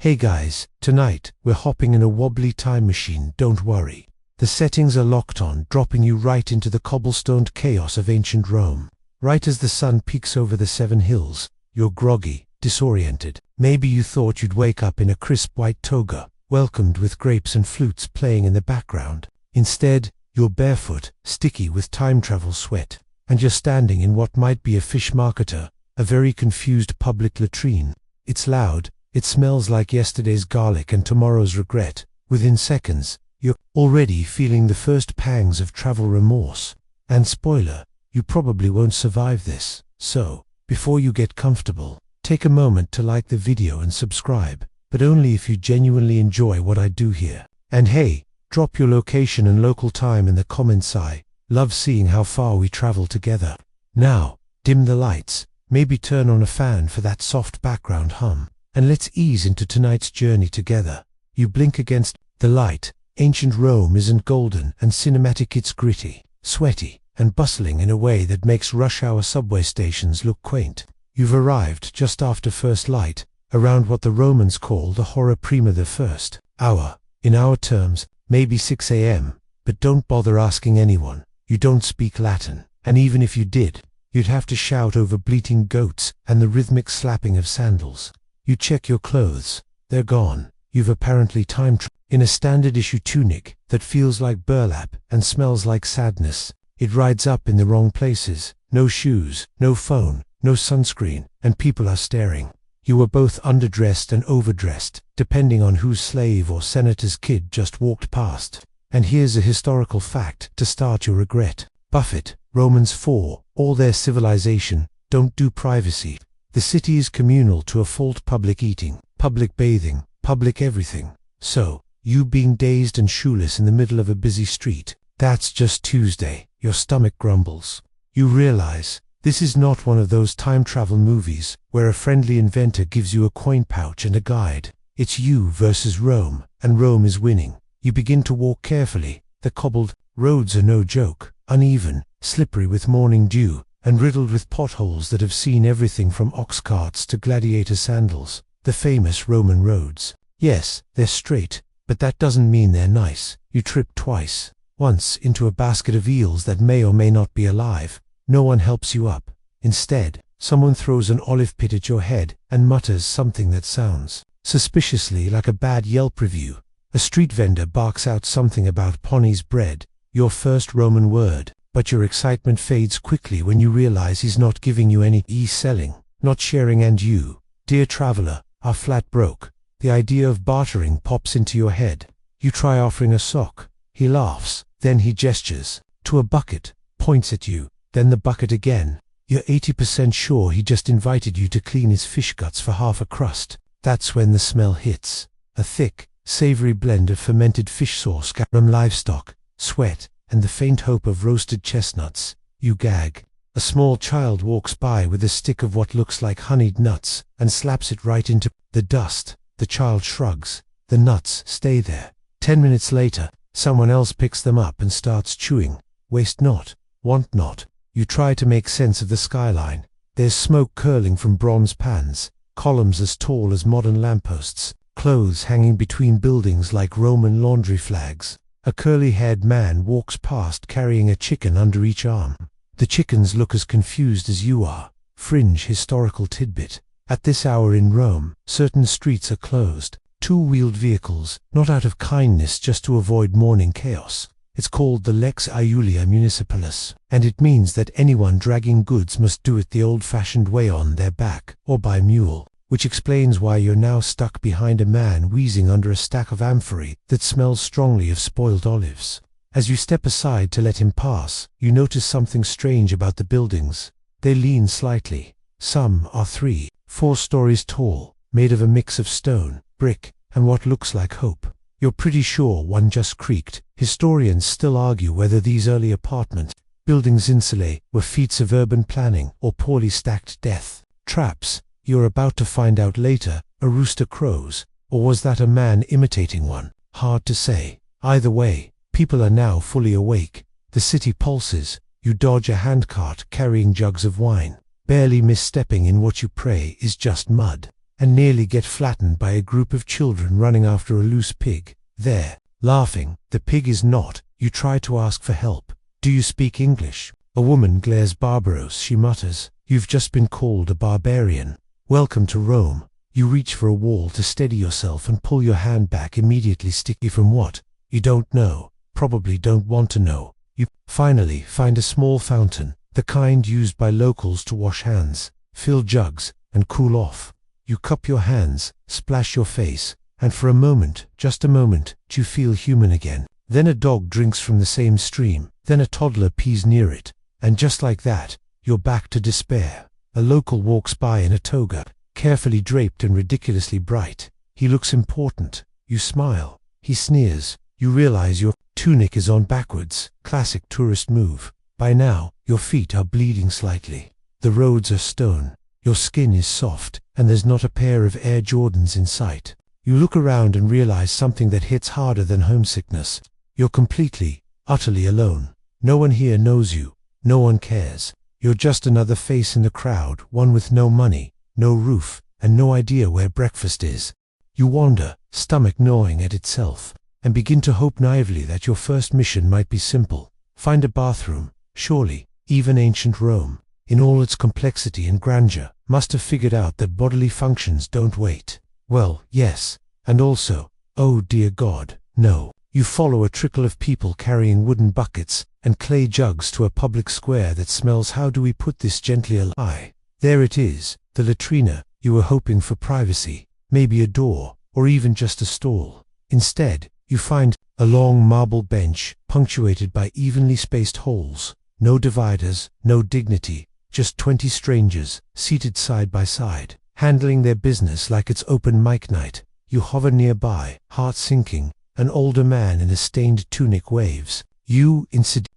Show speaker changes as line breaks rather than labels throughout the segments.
Hey guys, tonight, we're hopping in a wobbly time machine, don't worry. The settings are locked on, dropping you right into the cobblestoned chaos of ancient Rome. Right as the sun peeks over the 7 hills, you're groggy, disoriented. Maybe you thought you'd wake up in a crisp white toga, welcomed with grapes and flutes playing in the background. Instead, you're barefoot, sticky with time travel sweat, and you're standing in what might be a fish marketer, a very confused public latrine. It's loud. It smells like yesterday's garlic and tomorrow's regret. Within seconds, you're already feeling the first pangs of travel remorse. And spoiler, you probably won't survive this. So, before you get comfortable, take a moment to like the video and subscribe, but only if you genuinely enjoy what I do here. And hey, drop your location and local time in the comments. I love seeing how far we travel together. Now, dim the lights, maybe turn on a fan for that soft background hum. And let's ease into tonight's journey together. You blink against the light. Ancient Rome isn't golden and cinematic, it's gritty, sweaty, and bustling in a way that makes rush hour subway stations look quaint. You've arrived just after first light, around what the Romans call the hora prima, the first hour. In our terms, maybe 6 a.m., but don't bother asking anyone. You don't speak Latin, and even if you did, you'd have to shout over bleating goats and the rhythmic slapping of sandals. You check your clothes. They're gone. You've apparently time traveled in a standard issue tunic that feels like burlap and smells like sadness. It rides up in the wrong places. No shoes, no phone, no sunscreen, and people are staring. You were both underdressed and overdressed, depending on whose slave or senator's kid just walked past. And here's a historical fact to start your regret. Buffett, Romans 4, all their civilization, don't do privacy. The city is communal to a fault: public eating, public bathing, public everything. So, you being dazed and shoeless in the middle of a busy street, that's just Tuesday. Your stomach grumbles. You realize, this is not one of those time travel movies where a friendly inventor gives you a coin pouch and a guide. It's you versus Rome, and Rome is winning. You begin to walk carefully. The cobbled roads are no joke, uneven, slippery with morning dew, and riddled with potholes that have seen everything from ox carts to gladiator sandals. The famous Roman roads. Yes, they're straight, but that doesn't mean they're nice. You trip twice. Once into a basket of eels that may or may not be alive. No one helps you up. Instead, someone throws an olive pit at your head and mutters something that sounds suspiciously like a bad Yelp review. A street vendor barks out something about Poni's bread, your first Roman word. But your excitement fades quickly when you realize he's not giving you any selling, not sharing, and you, dear traveler, are flat broke. The idea of bartering pops into your head. You try offering a sock. He laughs, then he gestures to a bucket, points at you, then the bucket again. You're 80% sure he just invited you to clean his fish guts for half a crust. That's when the smell hits. A thick, savory blend of fermented fish sauce, garum, livestock, sweat, and the faint hope of roasted chestnuts. You gag. A small child walks by with a stick of what looks like honeyed nuts and slaps it right into the dust. The child shrugs. The nuts stay there. 10 minutes later, someone else picks them up and starts chewing. Waste not, want not. You try to make sense of the skyline. There's smoke curling from bronze pans, columns as tall as modern lampposts, clothes hanging between buildings like Roman laundry flags. A curly-haired man walks past carrying a chicken under each arm. The chickens look as confused as you are. Fringe historical tidbit. At this hour in Rome, certain streets are closed. Two-wheeled vehicles, not out of kindness, just to avoid morning chaos. It's called the Lex Iulia Municipalis, and it means that anyone dragging goods must do it the old-fashioned way, on their back or by mule. Which explains why you're now stuck behind a man wheezing under a stack of amphorae that smells strongly of spoiled olives. As you step aside to let him pass, you notice something strange about the buildings. They lean slightly. Some are 3, 4 stories tall, made of a mix of stone, brick, and what looks like hope. You're pretty sure one just creaked. Historians still argue whether these early apartment buildings insulae were feats of urban planning or poorly stacked death traps. You're about to find out later. A rooster crows, or was that a man imitating one? Hard to say. Either way, people are now fully awake. The city pulses. You dodge a handcart carrying jugs of wine. Barely misstepping in what you pray is just mud. and nearly get flattened by a group of children running after a loose pig. There, laughing, the pig is not. You try to ask for help. Do you speak English? A woman glares barbarous. She mutters, "You've just been called a barbarian. Welcome to Rome." You reach for a wall to steady yourself and pull your hand back, immediately sticky from what? You don't know, probably don't want to know. You finally find a small fountain, the kind used by locals to wash hands, fill jugs, and cool off. You cup your hands, splash your face, and for a moment, just a moment, you feel human again. Then a dog drinks from the same stream, then a toddler pees near it, and just like that, you're back to despair. A local walks by in a toga, carefully draped and ridiculously bright. He looks important. You smile. He sneers. You realize your tunic is on backwards, classic tourist move. By now, your feet are bleeding slightly. The roads are stone. Your skin is soft, and there's not a pair of Air Jordans in sight. You look around and realize something that hits harder than homesickness. You're completely, utterly alone. No one here knows you. No one cares. You're just another face in the crowd, one with no money, no roof, and no idea where breakfast is. You wander, stomach gnawing at itself, and begin to hope naively that your first mission might be simple. Find a bathroom. Surely, even ancient Rome, in all its complexity and grandeur, must have figured out that bodily functions don't wait. Well, yes, and also, oh dear God, no. You follow a trickle of people carrying wooden buckets and clay jugs to a public square that smells, how do we put this gently, alive. There it is, the latrina. You were hoping for privacy, maybe a door, or even just a stall. Instead, you find a long marble bench, punctuated by evenly spaced holes. No dividers, no dignity, just 20 strangers, seated side by side, handling their business like it's open mic night. You hover nearby, heart sinking. An older man in a stained tunic waves. You,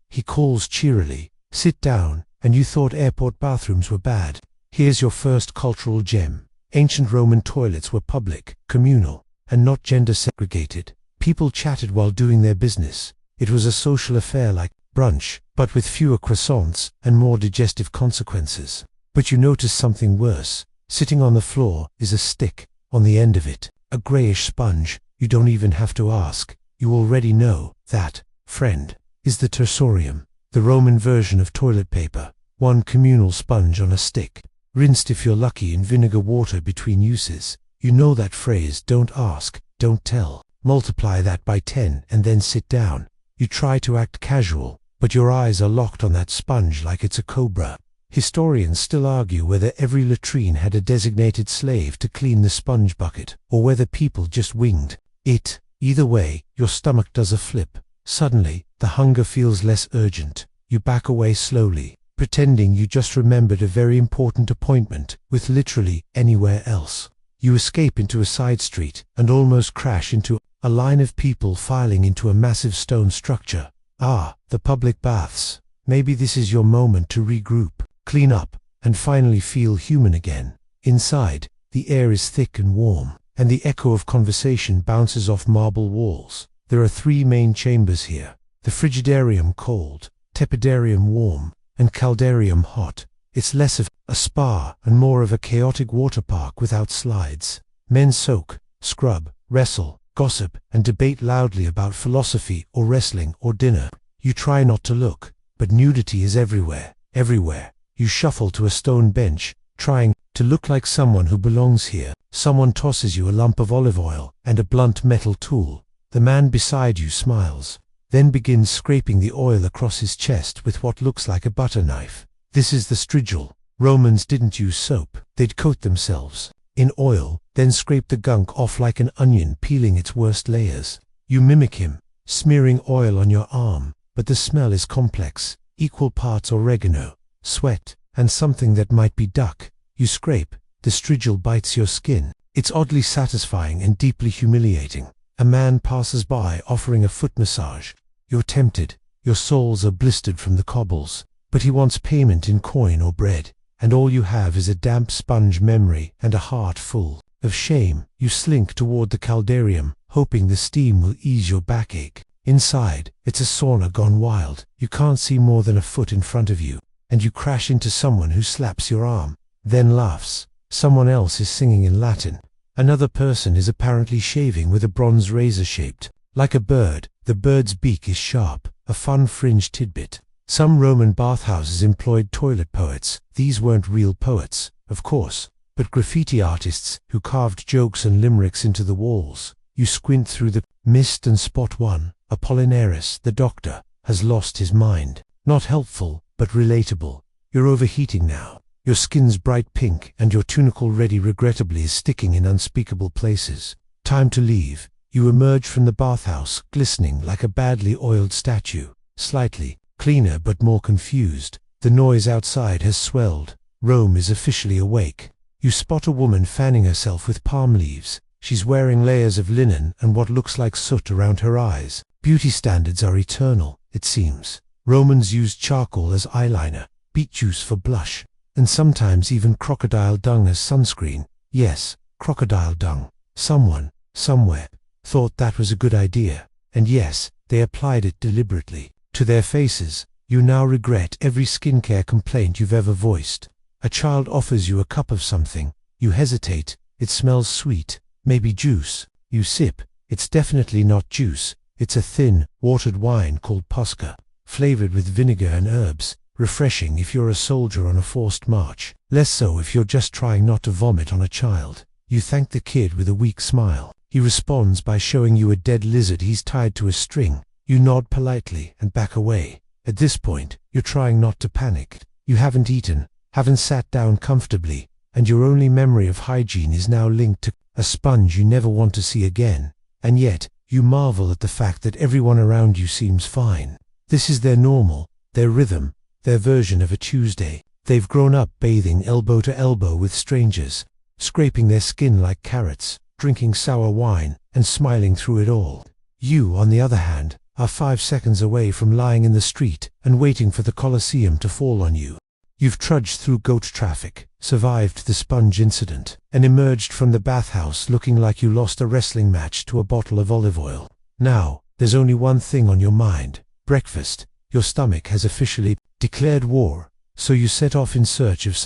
he calls cheerily, sit down, and you thought airport bathrooms were bad. Here's your first cultural gem. Ancient Roman toilets were public, communal, and not gender segregated. People chatted while doing their business. It was a social affair like brunch, but with fewer croissants and more digestive consequences. But you notice something worse. Sitting on the floor is a stick, on the end of it, a grayish sponge. You don't even have to ask. You already know. That, friend, is the tersorium, the Roman version of toilet paper. One communal sponge on a stick, rinsed if you're lucky in vinegar water between uses. You know that phrase, don't ask, don't tell. Multiply that by 10 and then sit down. You try to act casual, but your eyes are locked on that sponge like it's a cobra. Historians still argue whether every latrine had a designated slave to clean the sponge bucket, or whether people just winged it. Either way, your stomach does a flip. Suddenly, the hunger feels less urgent. You back away slowly, pretending you just remembered a very important appointment with literally anywhere else. You escape into a side street and almost crash into a line of people filing into a massive stone structure. Ah, the public baths. Maybe this is your moment to regroup, clean up, and finally feel human again. Inside, the air is thick and warm, and the echo of conversation bounces off marble walls. There are 3 main chambers here: the frigidarium cold, tepidarium warm, and caldarium hot. It's less of a spa and more of a chaotic water park without slides. Men soak, scrub, wrestle, gossip, and debate loudly about philosophy or wrestling or dinner. You try not to look, but nudity is everywhere, everywhere. You shuffle to a stone bench, trying to look like someone who belongs here. Someone tosses you a lump of olive oil and a blunt metal tool. The man beside you smiles, then begins scraping the oil across his chest with what looks like a butter knife. This is the strigil. Romans didn't use soap. They'd coat themselves in oil, then scrape the gunk off like an onion peeling its worst layers. You mimic him, smearing oil on your arm, but the smell is complex, equal parts oregano, sweat, and something that might be duck. You scrape, the strigil bites your skin. It's oddly satisfying and deeply humiliating. A man passes by offering a foot massage. You're tempted, your soles are blistered from the cobbles, but he wants payment in coin or bread, and all you have is a damp sponge memory and a heart full of shame. You slink toward the caldarium, hoping the steam will ease your backache. Inside, it's a sauna gone wild. You can't see more than a foot in front of you, and you crash into someone who slaps your arm, then laughs, Someone else is singing in Latin. Another person is apparently shaving with a bronze razor shaped like a bird. The bird's beak is sharp, a fun fringe tidbit. Some Roman bathhouses employed toilet poets. These weren't real poets, of course, but graffiti artists who carved jokes and limericks into the walls. You squint through the mist and spot one. Apollinaris, the doctor, has lost his mind. Not helpful, but relatable. You're overheating now. Your skin's bright pink, and your tunic already regrettably is sticking in unspeakable places. Time to leave. You emerge from the bathhouse, glistening like a badly oiled statue. Slightly cleaner but more confused. The noise outside has swelled. Rome is officially awake. You spot a woman fanning herself with palm leaves. She's wearing layers of linen and what looks like soot around her eyes. Beauty standards are eternal, it seems. Romans used charcoal as eyeliner, beet juice for blush, and sometimes even crocodile dung as sunscreen. Yes, crocodile dung. Someone, somewhere, thought that was a good idea. And yes, they applied it deliberately. To their faces. You now regret every skincare complaint you've ever voiced. A child offers you a cup of something. You hesitate. It smells sweet. Maybe juice. You sip. It's definitely not juice. It's a thin, watered wine called posca, flavored with vinegar and herbs. Refreshing if you're a soldier on a forced march. Less so if you're just trying not to vomit on a child. You thank the kid with a weak smile. He responds by showing you a dead lizard he's tied to a string. You nod politely and back away. At this point, you're trying not to panic. You haven't eaten, haven't sat down comfortably, and your only memory of hygiene is now linked to a sponge you never want to see again. And yet, you marvel at the fact that everyone around you seems fine. This is their normal, their rhythm, their version of a Tuesday. They've grown up bathing elbow to elbow with strangers, scraping their skin like carrots, drinking sour wine, and smiling through it all. You, on the other hand, are 5 seconds away from lying in the street and waiting for the Colosseum to fall on you. You've trudged through goat traffic, survived the sponge incident, and emerged from the bathhouse looking like you lost a wrestling match to a bottle of olive oil. Now, there's only one thing on your mind: breakfast. Your stomach has officially declared war, so you set off in search of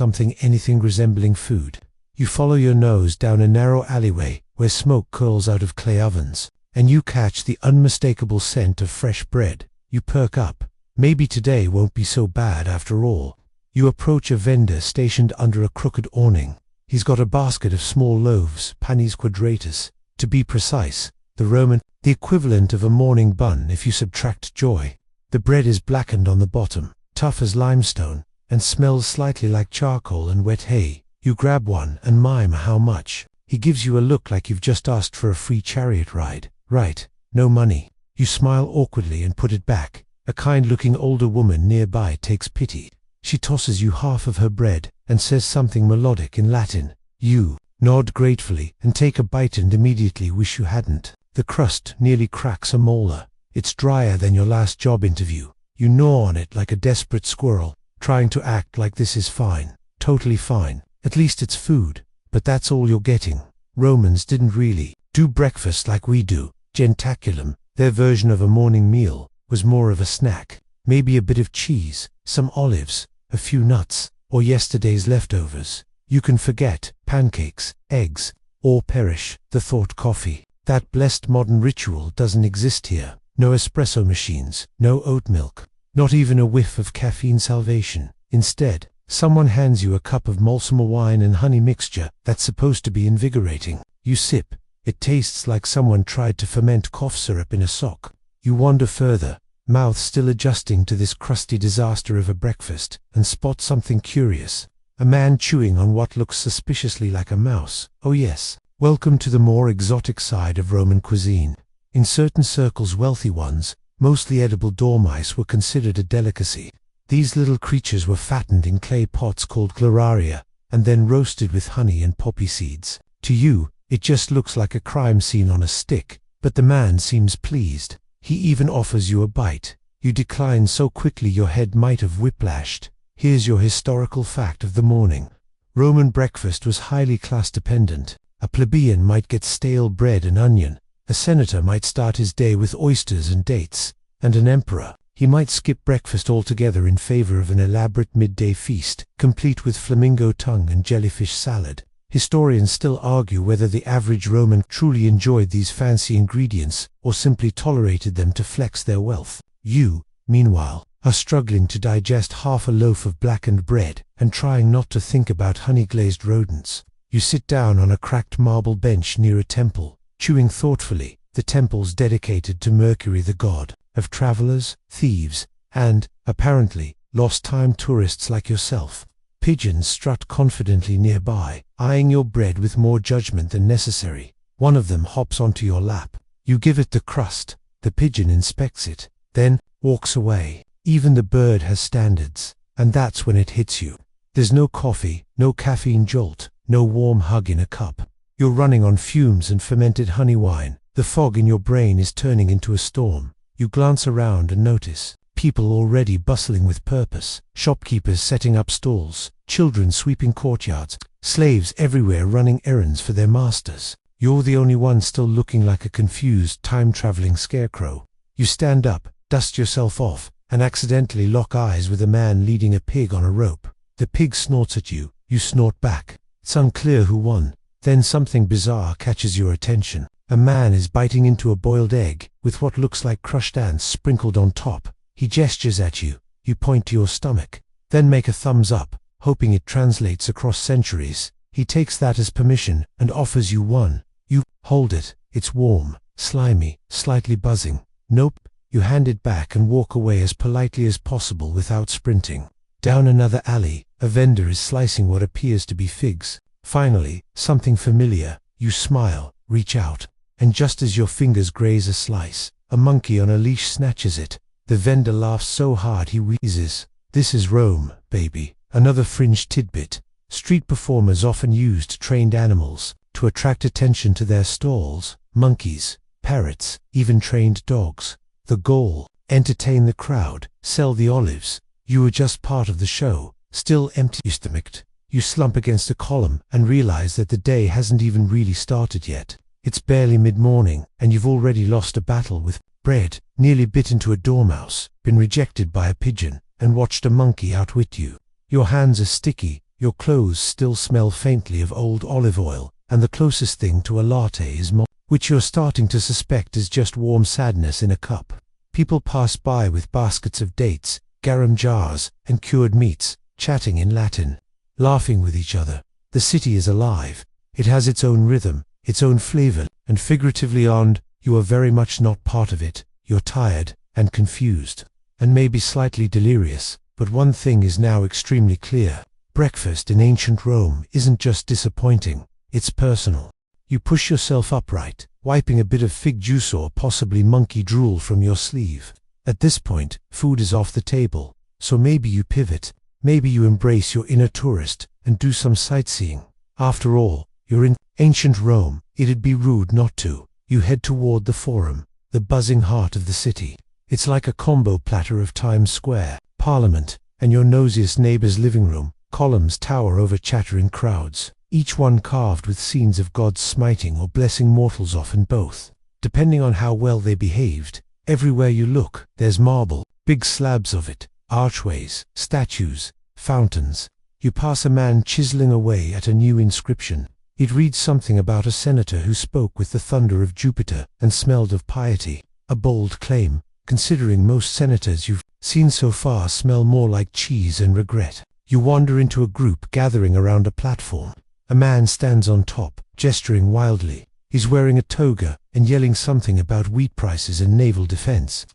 anything resembling food. You follow your nose down a narrow alleyway where smoke curls out of clay ovens, and you catch the unmistakable scent of fresh bread. You perk up. Maybe today won't be so bad after all. You approach a vendor stationed under a crooked awning. He's got a basket of small loaves, panis quadratus, to be precise, the equivalent of a morning bun if you subtract joy. The bread is blackened on the bottom, tough as limestone, and smells slightly like charcoal and wet hay. You grab one and mime how much. He gives you a look like you've just asked for a free chariot ride. Right, no money. You smile awkwardly and put it back. A kind-looking older woman nearby takes pity. She tosses you half of her bread and says something melodic in Latin. You nod gratefully and take a bite and immediately wish you hadn't. The crust nearly cracks a molar. It's drier than your last job interview. You gnaw on it like a desperate squirrel, trying to act like this is fine. Totally fine. At least it's food. But that's all you're getting. Romans didn't really do breakfast like we do. Gentaculum, their version of a morning meal, was more of a snack. Maybe a bit of cheese, some olives, a few nuts, or yesterday's leftovers. You can forget pancakes, eggs, or perish the thought coffee. That blessed modern ritual doesn't exist here. No espresso machines, no oat milk, not even a whiff of caffeine salvation. Instead, someone hands you a cup of Malsummer wine and honey mixture that's supposed to be invigorating. You sip. It tastes like someone tried to ferment cough syrup in a sock. You wander further, mouth still adjusting to this crusty disaster of a breakfast, and spot something curious. A man chewing on what looks suspiciously like a mouse. Oh yes, welcome to the more exotic side of Roman cuisine. In certain circles, wealthy ones, mostly edible dormice, were considered a delicacy. These little creatures were fattened in clay pots called glararia, and then roasted with honey and poppy seeds. To you, it just looks like a crime scene on a stick, but the man seems pleased. He even offers you a bite. You decline so quickly your head might have whiplashed. Here's your historical fact of the morning. Roman breakfast was highly class-dependent. A plebeian might get stale bread and onion. A senator might start his day with oysters and dates. And an emperor, he might skip breakfast altogether in favor of an elaborate midday feast, complete with flamingo tongue and jellyfish salad. Historians still argue whether the average Roman truly enjoyed these fancy ingredients or simply tolerated them to flex their wealth. You, meanwhile, are struggling to digest half a loaf of blackened bread and trying not to think about honey-glazed rodents. You sit down on a cracked marble bench near a temple, chewing thoughtfully, the temples dedicated to Mercury, the god of travelers, thieves, and, apparently, lost-time tourists like yourself. Pigeons strut confidently nearby, eyeing your bread with more judgment than necessary. One of them hops onto your lap. You give it the crust. The pigeon inspects it, then walks away. Even the bird has standards, and that's when it hits you. There's no coffee, no caffeine jolt, no warm hug in a cup. You're running on fumes and fermented honey wine. The fog in your brain is turning into a storm. You glance around and notice people already bustling with purpose, shopkeepers setting up stalls, children sweeping courtyards, slaves everywhere running errands for their masters. You're the only one still looking like a confused, time-traveling scarecrow. You stand up, dust yourself off, and accidentally lock eyes with a man leading a pig on a rope. The pig snorts at you, you snort back. It's unclear who won. Then something bizarre catches your attention. A man is biting into a boiled egg, with what looks like crushed ants sprinkled on top. He gestures at you. You point to your stomach, then make a thumbs up, hoping it translates across centuries. He takes that as permission and offers you one. You hold it. It's warm, slimy, slightly buzzing. Nope. You hand it back and walk away as politely as possible without sprinting. Down another alley, a vendor is slicing what appears to be figs. Finally, something familiar. You smile, reach out, and just as your fingers graze a slice, a monkey on a leash snatches it. The vendor laughs so hard he wheezes. This is Rome, baby. Another fringe tidbit. Street performers often used trained animals to attract attention to their stalls. Monkeys, parrots, even trained dogs. The goal: entertain the crowd, sell the olives. You are just part of the show, still empty-stomached. You slump against a column and realize that the day hasn't even really started yet. It's barely mid-morning, and you've already lost a battle with bread, nearly bit into a dormouse, been rejected by a pigeon, and watched a monkey outwit you. Your hands are sticky, your clothes still smell faintly of old olive oil, and the closest thing to a latte is which you're starting to suspect is just warm sadness in a cup. People pass by with baskets of dates, garum jars, and cured meats, chatting in Latin, laughing with each other. The city is alive. It has its own rhythm, its own flavor, and figuratively you are very much not part of it. You're tired and confused, and maybe slightly delirious, but one thing is now extremely clear. Breakfast in ancient Rome isn't just disappointing, it's personal. You push yourself upright, wiping a bit of fig juice or possibly monkey drool from your sleeve. At this point, food is off the table, so maybe you pivot, maybe you embrace your inner tourist and do some sightseeing. After all, you're in ancient Rome, it'd be rude not to. You head toward the Forum, the buzzing heart of the city. It's like a combo platter of Times Square, Parliament, and your nosiest neighbor's living room. Columns tower over chattering crowds, each one carved with scenes of gods smiting or blessing mortals, often both, depending on how well they behaved. Everywhere you look, there's marble, big slabs of it, archways, statues, fountains. You pass a man chiseling away at a new inscription. It reads something about a senator who spoke with the thunder of Jupiter and smelled of piety. A bold claim, considering most senators you've seen so far smell more like cheese and regret. You wander into a group gathering around a platform. A man stands on top, gesturing wildly. He's wearing a toga and yelling something about wheat prices and naval defense.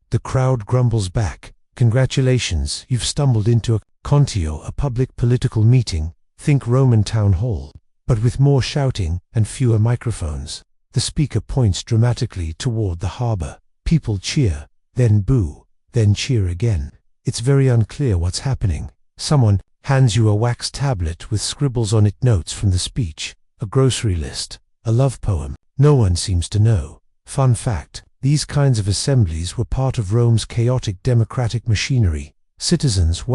The crowd grumbles back. Congratulations, you've stumbled into a contio, a public political meeting. Think Roman town hall, but with more shouting and fewer microphones. The speaker points dramatically toward the harbor. People cheer, then boo, then cheer again. It's very unclear what's happening. Someone hands you a wax tablet with scribbles on it, notes from the speech, a grocery list, a love poem. No one seems to know. Fun fact: these kinds of assemblies were part of Rome's chaotic democratic machinery. Citizens,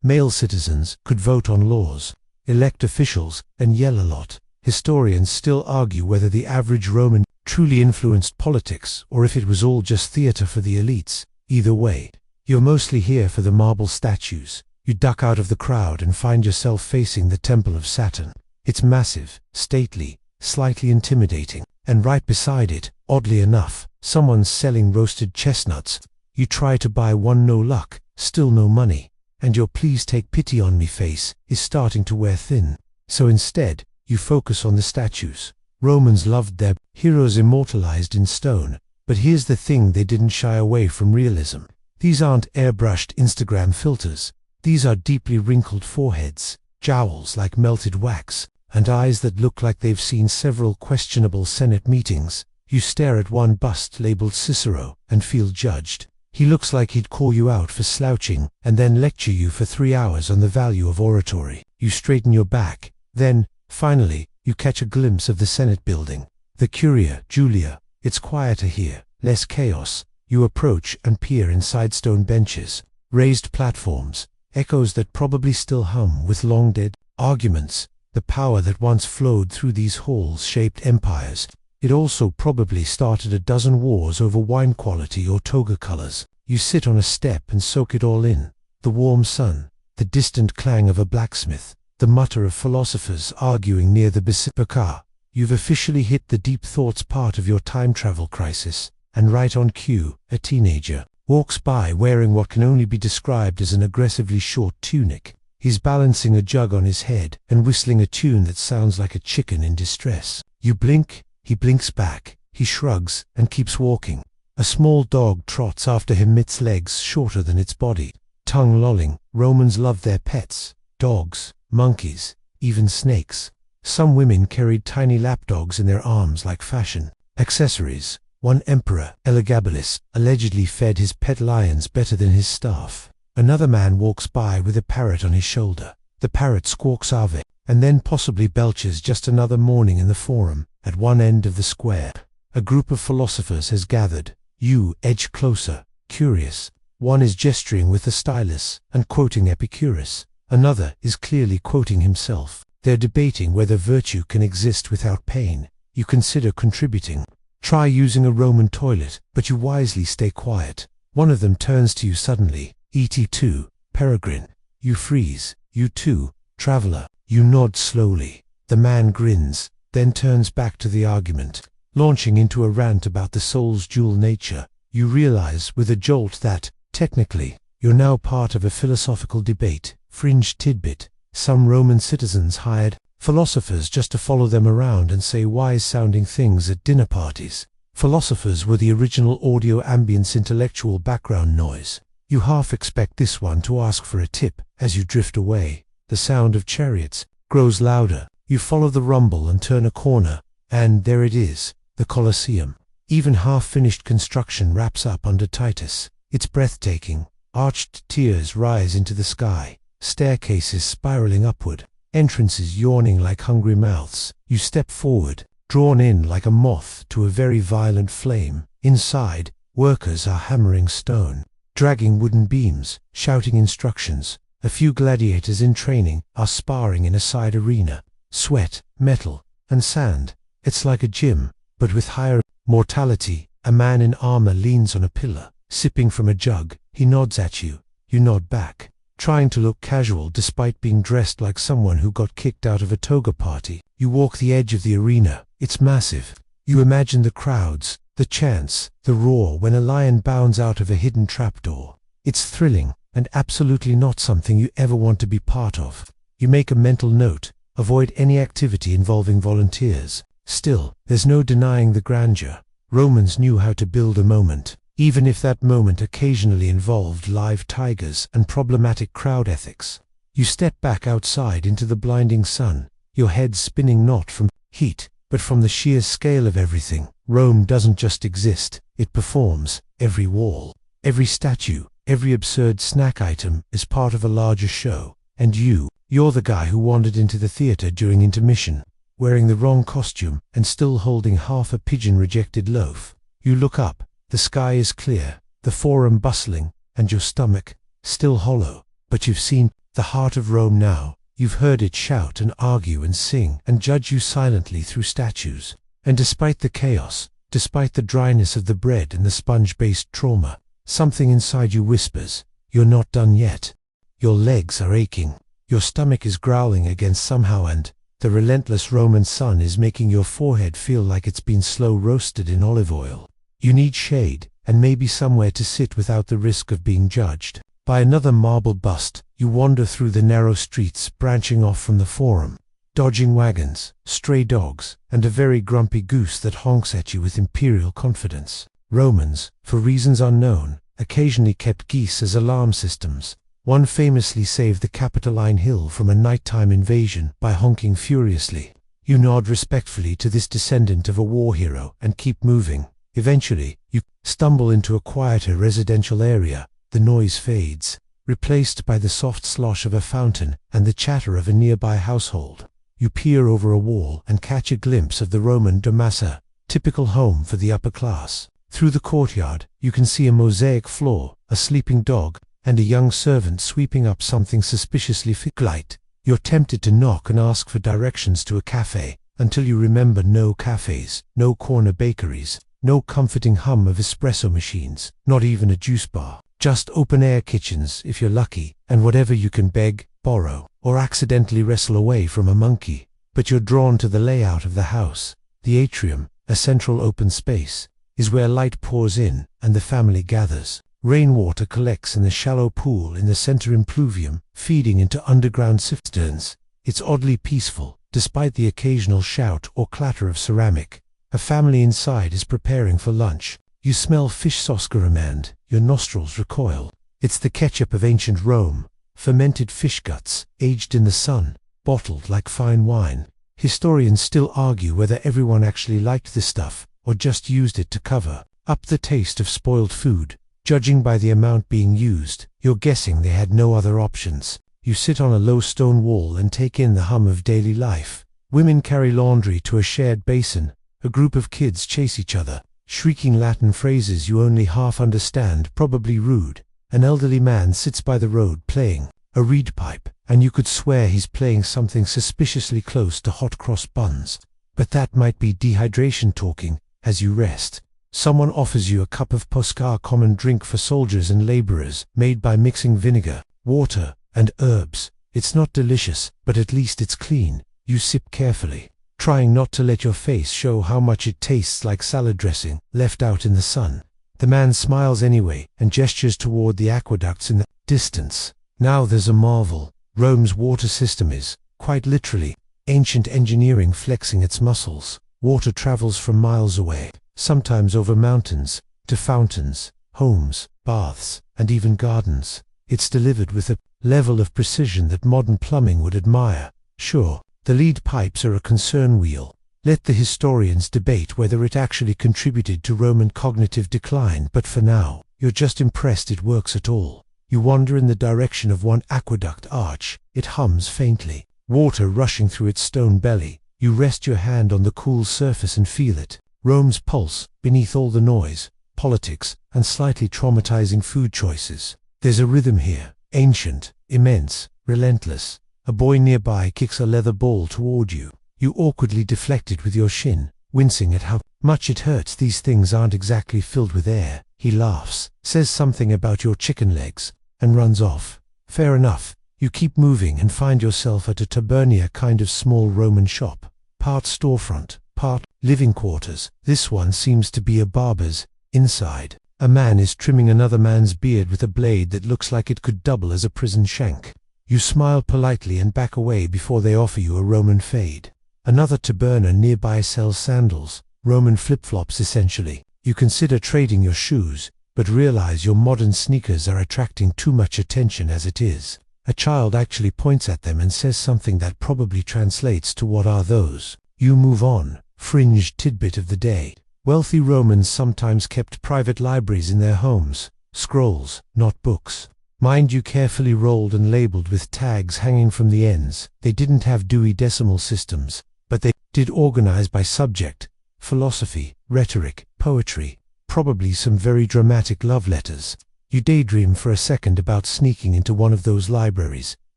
male citizens, could vote on laws, elect officials, and yell a lot. Historians still argue whether the average Roman truly influenced politics or if it was all just theater for the elites. Either way, you're mostly here for the marble statues. You duck out of the crowd and find yourself facing the Temple of Saturn. It's massive, stately, slightly intimidating, and right beside it, oddly enough, someone's selling roasted chestnuts. You try to buy one, no luck, still no money, and your please take pity on me face is starting to wear thin. So instead, you focus on the statues. Romans loved their heroes immortalized in stone, but here's the thing, they didn't shy away from realism. These aren't airbrushed Instagram filters. These are deeply wrinkled foreheads, jowls like melted wax, and eyes that look like they've seen several questionable Senate meetings. You stare at one bust labeled Cicero and feel judged. He looks like he'd call you out for slouching and then lecture you for 3 hours on the value of oratory. You straighten your back. Then, finally, you catch a glimpse of the Senate building. The Curia, Julia. It's quieter here, less chaos. You approach and peer inside stone benches, raised platforms, echoes that probably still hum with long-dead arguments. The power that once flowed through these halls shaped empires. It also probably started a dozen wars over wine quality or toga colors. You sit on a step and soak it all in. The warm sun, the distant clang of a blacksmith, the mutter of philosophers arguing near the basilica. You've officially hit the deep thoughts part of your time travel crisis, and right on cue, a teenager walks by wearing what can only be described as an aggressively short tunic. He's balancing a jug on his head and whistling a tune that sounds like a chicken in distress. You blink, he blinks back, he shrugs and keeps walking. A small dog trots after him, its legs shorter than its body, tongue lolling. Romans loved their pets, dogs, monkeys, even snakes. Some women carried tiny lapdogs in their arms like fashion accessories. One emperor, Elagabalus, allegedly fed his pet lions better than his staff. Another man walks by with a parrot on his shoulder. The parrot squawks Ave, and then possibly belches just another morning in the forum. At one end of the square, a group of philosophers has gathered. You edge closer, curious. One is gesturing with a stylus and quoting Epicurus. Another is clearly quoting himself. They're debating whether virtue can exist without pain. You consider contributing. Try using a Roman toilet, but you wisely stay quiet. One of them turns to you suddenly. Et2, peregrine. You freeze. You too, traveler. You nod slowly. The man grins, then turns back to the argument, launching into a rant about the soul's dual nature. You realize with a jolt that, technically, you're now part of a philosophical debate. Fringe tidbit. Some Roman citizens hired philosophers just to follow them around and say wise-sounding things at dinner parties. Philosophers were the original audio ambience intellectual background noise. You half expect this one to ask for a tip. As you drift away, the sound of chariots grows louder. You follow the rumble and turn a corner, and there it is, the Colosseum. Even half-finished construction wraps up under Titus. It's breathtaking. Arched tiers rise into the sky, staircases spiraling upward, entrances yawning like hungry mouths. You step forward, drawn in like a moth to a very violent flame. Inside, workers are hammering stone, dragging wooden beams, shouting instructions. A few gladiators in training are sparring in a side arena. Sweat, metal, and sand. It's like a gym, but with higher mortality. A man in armor leans on a pillar, sipping from a jug. He nods at you. You nod back, trying to look casual despite being dressed like someone who got kicked out of a toga party. You walk the edge of the arena. It's massive. You imagine the crowds, the chants, the roar when a lion bounds out of a hidden trapdoor. It's thrilling, and absolutely not something you ever want to be part of. You make a mental note. Avoid any activity involving volunteers. Still, there's no denying the grandeur. Romans knew how to build a moment, even if that moment occasionally involved live tigers and problematic crowd ethics. You step back outside into the blinding sun, your head spinning not from heat, but from the sheer scale of everything. Rome doesn't just exist, it performs. Every wall, every statue, every absurd snack item is part of a larger show. And you're the guy who wandered into the theater during intermission, wearing the wrong costume and still holding half a pigeon-rejected loaf. You look up, the sky is clear, the forum bustling, and your stomach, still hollow. But you've seen the heart of Rome now. You've heard it shout and argue and sing and judge you silently through statues. And despite the chaos, despite the dryness of the bread and the sponge-based trauma, something inside you whispers, you're not done yet. Your legs are aching. Your stomach is growling against somehow, and The relentless Roman sun is making your forehead feel like it's been slow roasted in olive oil. You need shade, and maybe somewhere to sit without the risk of being judged by another marble bust. You wander through the narrow streets branching off from the Forum, dodging wagons, stray dogs, and a very grumpy goose that honks at you with imperial confidence. Romans, for reasons unknown, occasionally kept geese as alarm systems. One famously saved the Capitoline Hill from a nighttime invasion by honking furiously. You nod respectfully to this descendant of a war hero and keep moving. Eventually, you stumble into a quieter residential area. The noise fades, replaced by the soft slosh of a fountain and the chatter of a nearby household. You peer over a wall and catch a glimpse of the Roman domasa, typical home for the upper class. Through the courtyard, you can see a mosaic floor, a sleeping dog, and a young servant sweeping up something suspiciously light. You're tempted to knock and ask for directions to a cafe, until you remember no cafes, no corner bakeries, no comforting hum of espresso machines, not even a juice bar. Just open-air kitchens, if you're lucky, and whatever you can beg, borrow, or accidentally wrestle away from a monkey. But you're drawn to the layout of the house. The atrium, a central open space, is where light pours in and the family gathers. Rainwater collects in the shallow pool in the center impluvium, feeding into underground cisterns. It's oddly peaceful, despite the occasional shout or clatter of ceramic. A family inside is preparing for lunch. You smell fish sauce gourmand, your nostrils recoil. It's the ketchup of ancient Rome, fermented fish guts, aged in the sun, bottled like fine wine. Historians still argue whether everyone actually liked this stuff, or just used it to cover up the taste of spoiled food. Judging by the amount being used, you're guessing they had no other options. You sit on a low stone wall and take in the hum of daily life. Women carry laundry to a shared basin. A group of kids chase each other, shrieking Latin phrases you only half understand, probably rude. An elderly man sits by the road playing a reed pipe, and you could swear he's playing something suspiciously close to hot cross buns. But that might be dehydration talking. As you rest, someone offers you a cup of posca, common drink for soldiers and laborers, made by mixing vinegar, water, and herbs. It's not delicious, but at least it's clean. You sip carefully, trying not to let your face show how much it tastes like salad dressing left out in the sun. The man smiles anyway and gestures toward the aqueducts in the distance. Now there's a marvel. Rome's water system is, quite literally, ancient engineering flexing its muscles. Water travels from miles away, sometimes over mountains, to fountains, homes, baths, and even gardens. It's delivered with a level of precision that modern plumbing would admire. Sure, the lead pipes are a concern wheel. Let the historians debate whether it actually contributed to Roman cognitive decline, but for now, you're just impressed it works at all. You wander in the direction of one aqueduct arch. It hums faintly, water rushing through its stone belly. You rest your hand on the cool surface and feel it. Rome's pulse, beneath all the noise, politics, and slightly traumatizing food choices. There's a rhythm here, ancient, immense, relentless. A boy nearby kicks a leather ball toward you. You awkwardly deflect it with your shin, wincing at how much it hurts. These things aren't exactly filled with air. He laughs, says something about your chicken legs, and runs off. Fair enough. You keep moving and find yourself at a tabernia, kind of small Roman shop. Part storefront, part living quarters. This one seems to be a barber's. Inside, a man is trimming another man's beard with a blade that looks like it could double as a prison shank. You smile politely and back away before they offer you a Roman fade. Another taberna nearby sells sandals, Roman flip-flops essentially. You consider trading your shoes, but realize your modern sneakers are attracting too much attention as it is. A child actually points at them and says something that probably translates to "What are those?" You move on. Fringe tidbit of the day. Wealthy Romans sometimes kept private libraries in their homes. Scrolls, not books. Mind you, carefully rolled and labeled with tags hanging from the ends. They didn't have Dewey Decimal Systems, but they did organize by subject. Philosophy, rhetoric, poetry, probably some very dramatic love letters. You daydream for a second about sneaking into one of those libraries,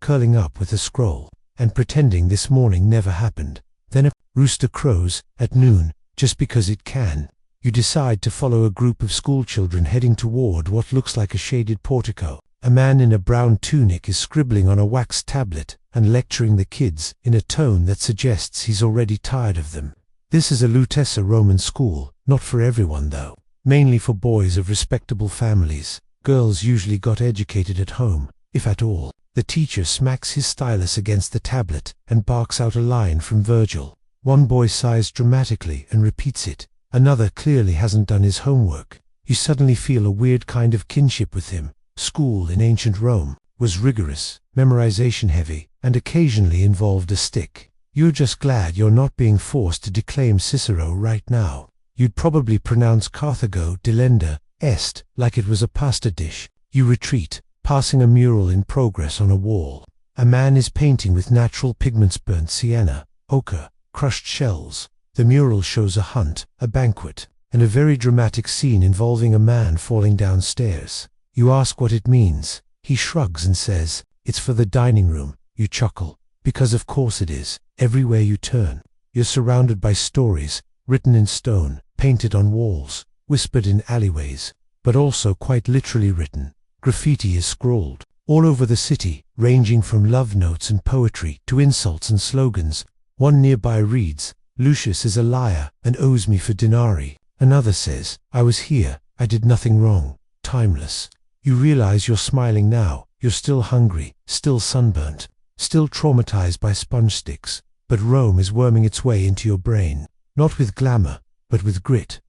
curling up with a scroll, and pretending this morning never happened. Then a rooster crows at noon, just because it can. You decide to follow a group of schoolchildren heading toward what looks like a shaded portico. A man in a brown tunic is scribbling on a wax tablet and lecturing the kids in a tone that suggests he's already tired of them. This is a Lutessa Roman school, not for everyone though. Mainly for boys of respectable families. Girls usually got educated at home, if at all. The teacher smacks his stylus against the tablet and barks out a line from Virgil. One boy sighs dramatically and repeats it. Another clearly hasn't done his homework. You suddenly feel a weird kind of kinship with him. School in ancient Rome was rigorous, memorization heavy, and occasionally involved a stick. You're just glad you're not being forced to declaim Cicero right now. You'd probably pronounce Carthago delenda est like it was a pasta dish. You retreat, passing a mural in progress on a wall. A man is painting with natural pigments: burnt sienna, ochre, crushed shells. The mural shows a hunt, a banquet, and a very dramatic scene involving a man falling downstairs. You ask what it means. He shrugs and says, "It's for the dining room." You chuckle, because of course it is. Everywhere you turn, you're surrounded by stories, written in stone, painted on walls, whispered in alleyways, but also quite literally written. Graffiti is scrawled all over the city, ranging from love notes and poetry to insults and slogans. One nearby reads, "Lucius is a liar and owes me for denarii." Another says, "I was here, I did nothing wrong." Timeless. You realize you're smiling now. You're still hungry, still sunburnt, still traumatized by sponge sticks, but Rome is worming its way into your brain. Not with glamour, but with grit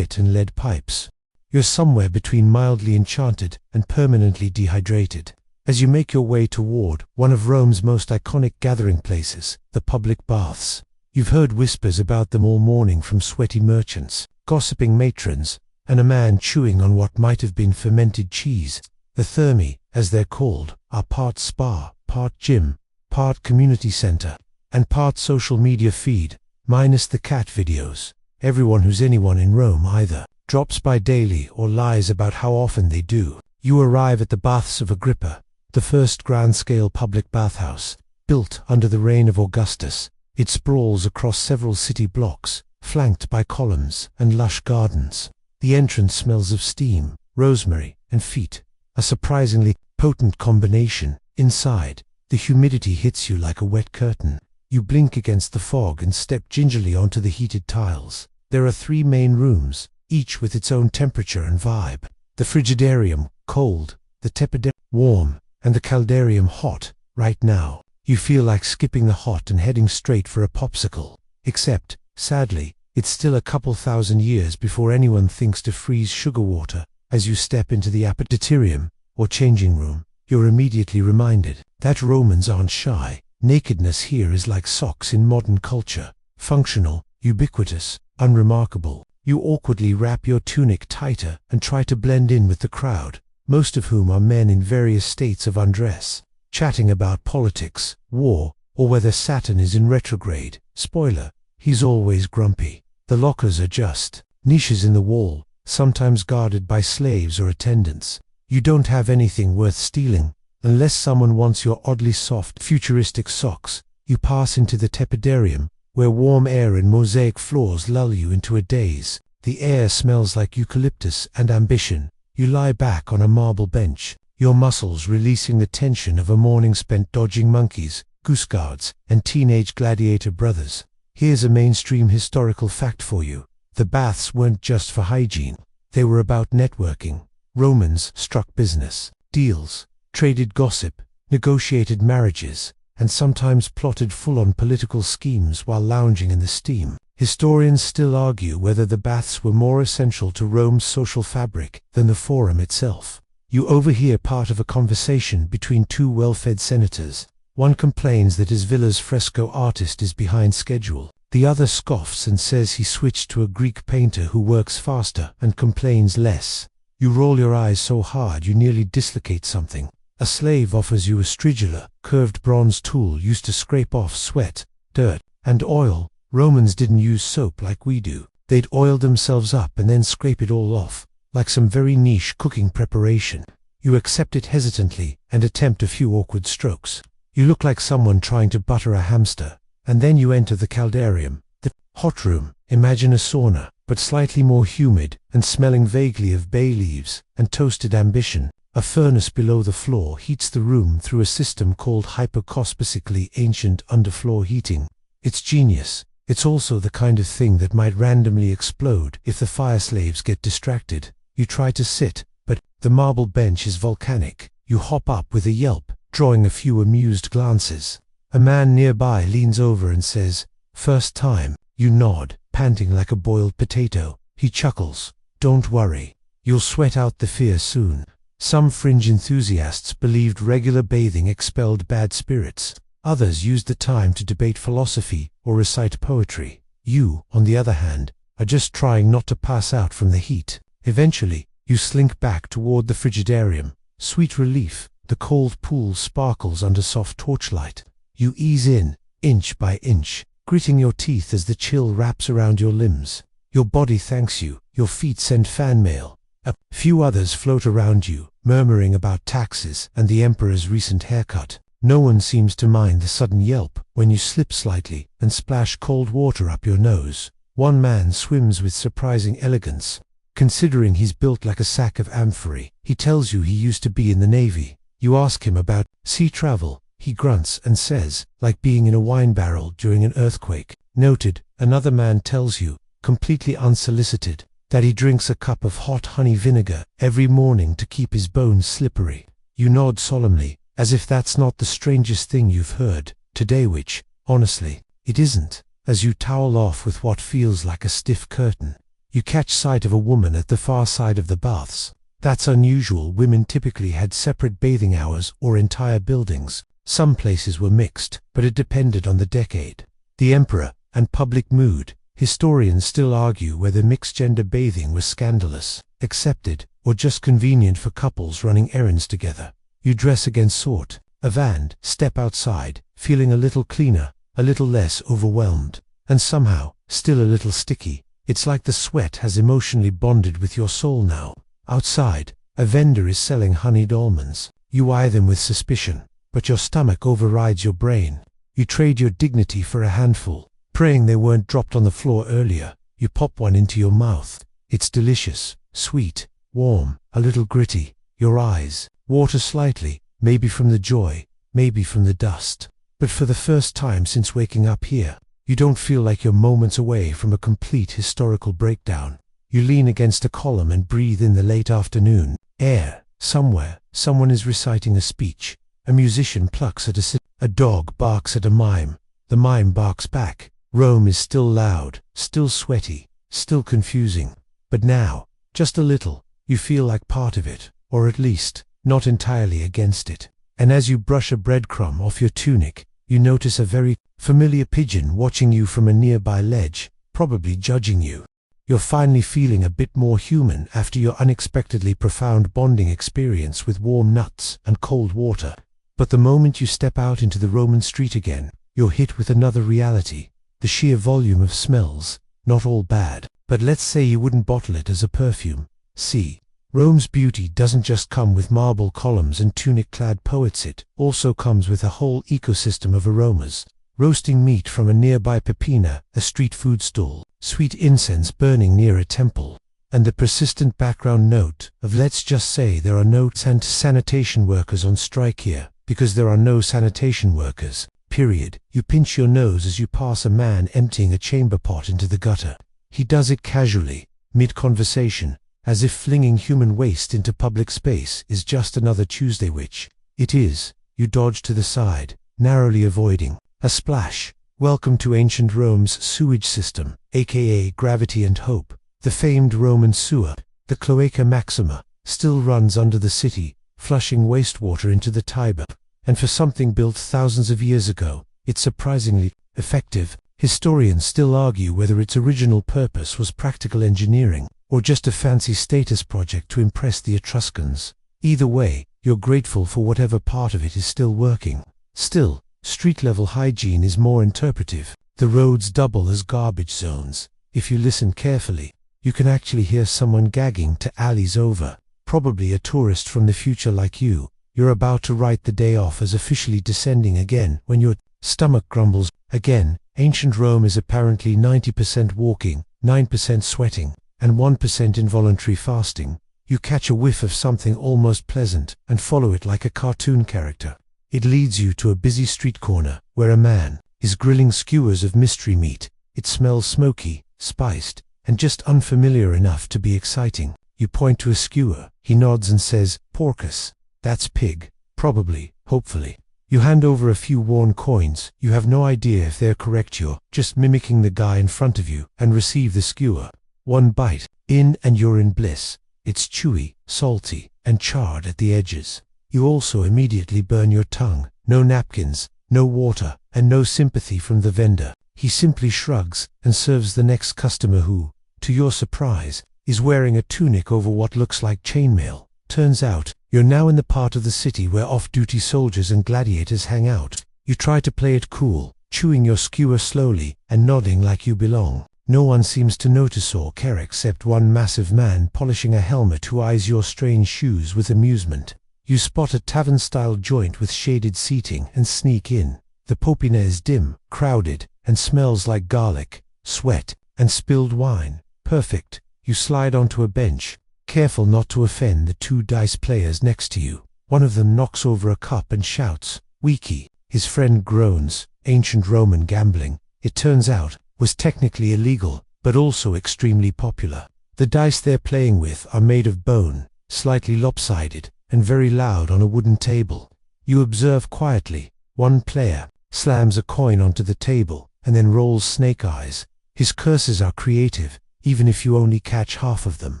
and lead pipes. You're somewhere between mildly enchanted and permanently dehydrated. As you make your way toward one of Rome's most iconic gathering places, the public baths. You've heard whispers about them all morning from sweaty merchants, gossiping matrons, and a man chewing on what might have been fermented cheese. The thermi, as they're called, are part spa, part gym, part community center, and part social media feed, minus the cat videos. Everyone who's anyone in Rome either drops by daily or lies about how often they do. You arrive at the Baths of Agrippa, the first grand-scale public bathhouse, built under the reign of Augustus. It sprawls across several city blocks, flanked by columns and lush gardens. The entrance smells of steam, rosemary, and feet, a surprisingly potent combination. Inside, the humidity hits you like a wet curtain. You blink against the fog and step gingerly onto the heated tiles. There are 3 main rooms, each with its own temperature and vibe. The frigidarium, cold, the tepidarium, warm, and the caldarium, hot. Right now, you feel like skipping the hot and heading straight for a popsicle. Except, sadly, it's still a couple thousand years before anyone thinks to freeze sugar water. As you step into the appetitorium, or changing room, you're immediately reminded that Romans aren't shy. Nakedness here is like socks in modern culture. Functional, ubiquitous, unremarkable. You awkwardly wrap your tunic tighter and try to blend in with the crowd, most of whom are men in various states of undress, chatting about politics, war, or whether Saturn is in retrograde. Spoiler, he's always grumpy. The lockers are just niches in the wall, sometimes guarded by slaves or attendants. You don't have anything worth stealing, unless someone wants your oddly soft, futuristic socks. You pass into the tepidarium, where warm air and mosaic floors lull you into a daze. The air smells like eucalyptus and ambition. You lie back on a marble bench, your muscles releasing the tension of a morning spent dodging monkeys, goose guards, and teenage gladiator brothers. Here's a mainstream historical fact for you. The baths weren't just for hygiene. They were about networking. Romans struck business deals, traded gossip, negotiated marriages, and sometimes plotted full-on political schemes while lounging in the steam. Historians still argue whether the baths were more essential to Rome's social fabric than the forum itself. You overhear part of a conversation between 2 well-fed senators. One complains that his villa's fresco artist is behind schedule. The other scoffs and says he switched to a Greek painter who works faster and complains less. You roll your eyes so hard you nearly dislocate something. A slave offers you a stridula, curved bronze tool used to scrape off sweat, dirt, and oil. Romans didn't use soap like we do. They'd oil themselves up and then scrape it all off, like some very niche cooking preparation. You accept it hesitantly and attempt a few awkward strokes. You look like someone trying to butter a hamster. And then you enter the caldarium, the hot room. Imagine a sauna, but slightly more humid and smelling vaguely of bay leaves and toasted ambition. A furnace below the floor heats the room through a system called hypocospically ancient underfloor heating. It's genius. It's also the kind of thing that might randomly explode if the fire slaves get distracted. You try to sit, but the marble bench is volcanic. You hop up with a yelp, drawing a few amused glances. A man nearby leans over and says, "First time." You nod, panting like a boiled potato. He chuckles. "Don't worry. You'll sweat out the fear soon." Some fringe enthusiasts believed regular bathing expelled bad spirits. Others used the time to debate philosophy or recite poetry. You, on the other hand, are just trying not to pass out from the heat. Eventually, you slink back toward the frigidarium. Sweet relief, the cold pool sparkles under soft torchlight. You ease in, inch by inch, gritting your teeth as the chill wraps around your limbs. Your body thanks you, your feet send fan mail. A few others float around you, murmuring about taxes and the emperor's recent haircut. No one seems to mind the sudden yelp when you slip slightly and splash cold water up your nose. One man swims with surprising elegance. Considering he's built like a sack of amphorae, he tells you he used to be in the Navy. You ask him about sea travel. He grunts and says, like being in a wine barrel during an earthquake. Noted. Another man tells you, completely unsolicited, that he drinks a cup of hot honey vinegar every morning to keep his bones slippery. You nod solemnly, as if that's not the strangest thing you've heard today, which, honestly, it isn't. As you towel off with what feels like a stiff curtain, you catch sight of a woman at the far side of the baths. That's unusual. Women typically had separate bathing hours or entire buildings. Some places were mixed, but it depended on the decade, the emperor, and public mood. Historians still argue whether mixed-gender bathing was scandalous, accepted, or just convenient for couples running errands together. You dress against sort, avant, step outside, feeling a little cleaner, a little less overwhelmed, and somehow, still a little sticky. It's like the sweat has emotionally bonded with your soul now. Outside, a vendor is selling honeyed almonds. You eye them with suspicion, but your stomach overrides your brain. You trade your dignity for a handful, praying they weren't dropped on the floor earlier. You pop one into your mouth. It's delicious, sweet, warm, a little gritty. Your eyes water slightly, maybe from the joy, maybe from the dust. But for the first time since waking up here, you don't feel like you're moments away from a complete historical breakdown. You lean against a column and breathe in the late afternoon air. Somewhere, someone is reciting a speech. A musician plucks at a dog barks at a mime. The mime barks back. Rome is still loud, still sweaty, still confusing. But now, just a little, you feel like part of it, or at least, not entirely against it. And as you brush a breadcrumb off your tunic, you notice a very familiar pigeon watching you from a nearby ledge, probably judging you. You're finally feeling a bit more human after your unexpectedly profound bonding experience with warm nuts and cold water. But the moment you step out into the Roman street again, you're hit with another reality. The sheer volume of smells, not all bad, but let's say you wouldn't bottle it as a perfume. See, Rome's beauty doesn't just come with marble columns and tunic-clad poets, it also comes with a whole ecosystem of aromas. Roasting meat from a nearby pepina, a street food stall, sweet incense burning near a temple, and the persistent background note of let's just say there are no sanitation workers on strike here, because there are no sanitation workers, period. You pinch your nose as you pass a man emptying a chamber pot into the gutter. He does it casually, mid-conversation, as if flinging human waste into public space is just another Tuesday, which it is. You dodge to the side, narrowly avoiding a splash. Welcome to ancient Rome's sewage system, aka gravity and hope. The famed Roman sewer, the Cloaca Maxima, still runs under the city, flushing wastewater into the Tiber. And for something built thousands of years ago, it's surprisingly effective. Historians still argue whether its original purpose was practical engineering, or just a fancy status project to impress the Etruscans. Either way, you're grateful for whatever part of it is still working. Still, street-level hygiene is more interpretive. The roads double as garbage zones. If you listen carefully, you can actually hear someone gagging to alleys over. Probably a tourist from the future like you. You're about to write the day off as officially descending again when your stomach grumbles. Again, ancient Rome is apparently 90% walking, 9% sweating, and 1% involuntary fasting. You catch a whiff of something almost pleasant and follow it like a cartoon character. It leads you to a busy street corner where a man is grilling skewers of mystery meat. It smells smoky, spiced, and just unfamiliar enough to be exciting. You point to a skewer. He nods and says, "Porcus." That's pig. Probably, hopefully. You hand over a few worn coins. You have no idea if they're correct. You're just mimicking the guy in front of you and receive the skewer. One bite in and you're in bliss. It's chewy, salty, and charred at the edges. You also immediately burn your tongue. No napkins, no water, and no sympathy from the vendor. He simply shrugs and serves the next customer who, to your surprise, is wearing a tunic over what looks like chainmail. Turns out, you're now in the part of the city where off-duty soldiers and gladiators hang out. You try to play it cool, chewing your skewer slowly and nodding like you belong. No one seems to notice or care except one massive man polishing a helmet who eyes your strange shoes with amusement. You spot a tavern-style joint with shaded seating and sneak in. The popina is dim, crowded, and smells like garlic, sweat, and spilled wine. Perfect. You slide onto a bench, careful not to offend the two dice players next to you. One of them knocks over a cup and shouts, "Wiki." His friend groans. Ancient Roman gambling, it turns out, was technically illegal, but also extremely popular. The dice they're playing with are made of bone, slightly lopsided, and very loud on a wooden table. You observe quietly. One player slams a coin onto the table and then rolls snake eyes. His curses are creative, even if you only catch half of them.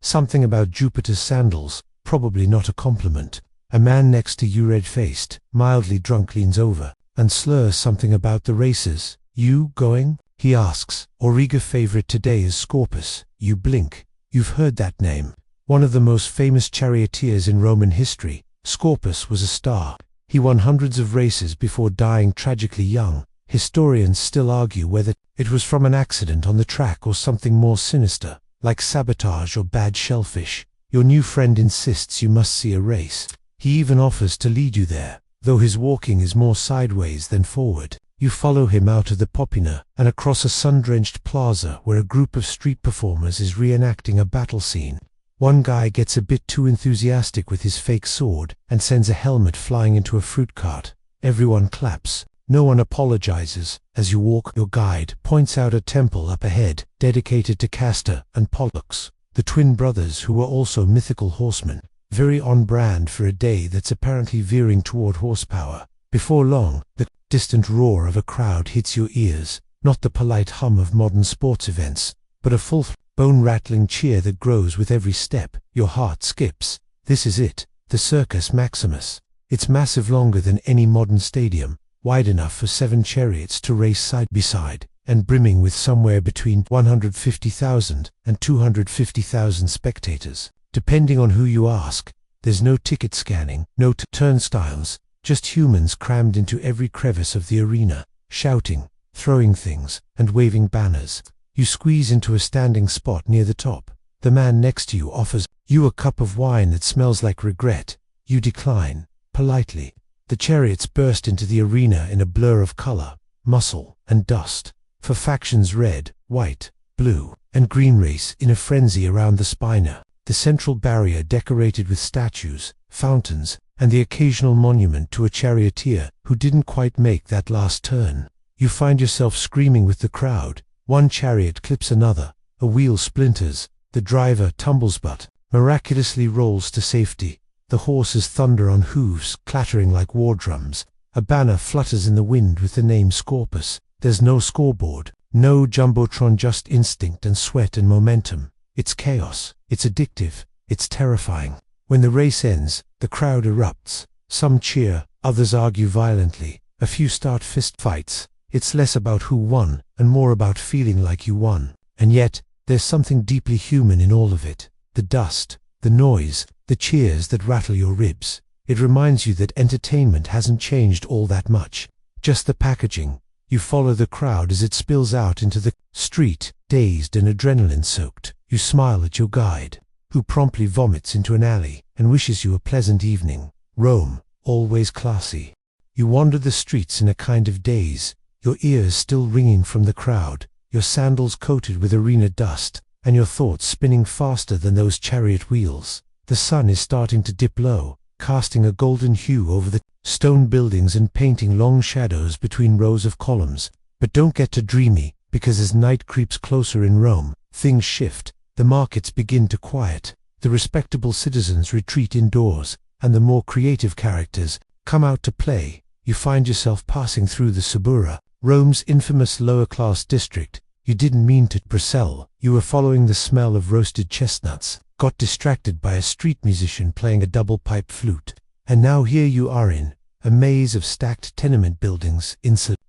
Something about Jupiter's sandals, probably not a compliment. A man next to you, red-faced, mildly drunk, leans over and slurs something about the races. "You going?" he asks. "Auriga favorite today is Scorpus." You blink. You've heard that name. One of the most famous charioteers in Roman history, Scorpus was a star. He won hundreds of races before dying tragically young. Historians still argue whether it was from an accident on the track or something more sinister, like sabotage or bad shellfish. Your new friend insists you must see a race. He even offers to lead you there, though his walking is more sideways than forward. You follow him out of the popina and across a sun-drenched plaza where a group of street performers is reenacting a battle scene. One guy gets a bit too enthusiastic with his fake sword and sends a helmet flying into a fruit cart. Everyone claps. No one apologizes. As you walk, your guide points out a temple up ahead dedicated to Castor and Pollux, the twin brothers who were also mythical horsemen. Very on brand for a day that's apparently veering toward horsepower. Before long, the distant roar of a crowd hits your ears, not the polite hum of modern sports events, but a full, bone-rattling cheer that grows with every step. Your heart skips. This is it, the Circus Maximus. It's massive, longer than any modern stadium, wide enough for 7 chariots to race side by side, and brimming with somewhere between 150,000 and 250,000 spectators. Depending on who you ask, there's no ticket scanning, no turnstiles, just humans crammed into every crevice of the arena, shouting, throwing things, and waving banners. You squeeze into a standing spot near the top. The man next to you offers you a cup of wine that smells like regret. You decline, politely. The chariots burst into the arena in a blur of color, muscle, and dust. For factions red, white, blue, and green race in a frenzy around the spina. The central barrier decorated with statues, fountains, and the occasional monument to a charioteer who didn't quite make that last turn. You find yourself screaming with the crowd. One chariot clips another, a wheel splinters, the driver tumbles but miraculously rolls to safety. The horses thunder on hooves, clattering like war drums. A banner flutters in the wind with the name Scorpus. There's no scoreboard, no jumbotron, just instinct and sweat and momentum. It's chaos, it's addictive, it's terrifying. When the race ends, the crowd erupts. Some cheer, others argue violently, a few start fist fights. It's less about who won and more about feeling like you won. And yet, there's something deeply human in all of it. The dust, the noise, the cheers that rattle your ribs. It reminds you that entertainment hasn't changed all that much. Just the packaging. You follow the crowd as it spills out into the street, dazed and adrenaline-soaked. You smile at your guide, who promptly vomits into an alley and wishes you a pleasant evening. Rome, always classy. You wander the streets in a kind of daze, your ears still ringing from the crowd, your sandals coated with arena dust, and your thoughts spinning faster than those chariot wheels. The sun is starting to dip low, casting a golden hue over the stone buildings and painting long shadows between rows of columns. But don't get too dreamy, because as night creeps closer in Rome, things shift. The markets begin to quiet, the respectable citizens retreat indoors, and the more creative characters come out to play. You find yourself passing through the Suburra, Rome's infamous lower-class district. You didn't mean to Brussels. You were following the smell of roasted chestnuts, got distracted by a street musician playing a double-pipe flute, and now here you are in a maze of stacked tenement buildings,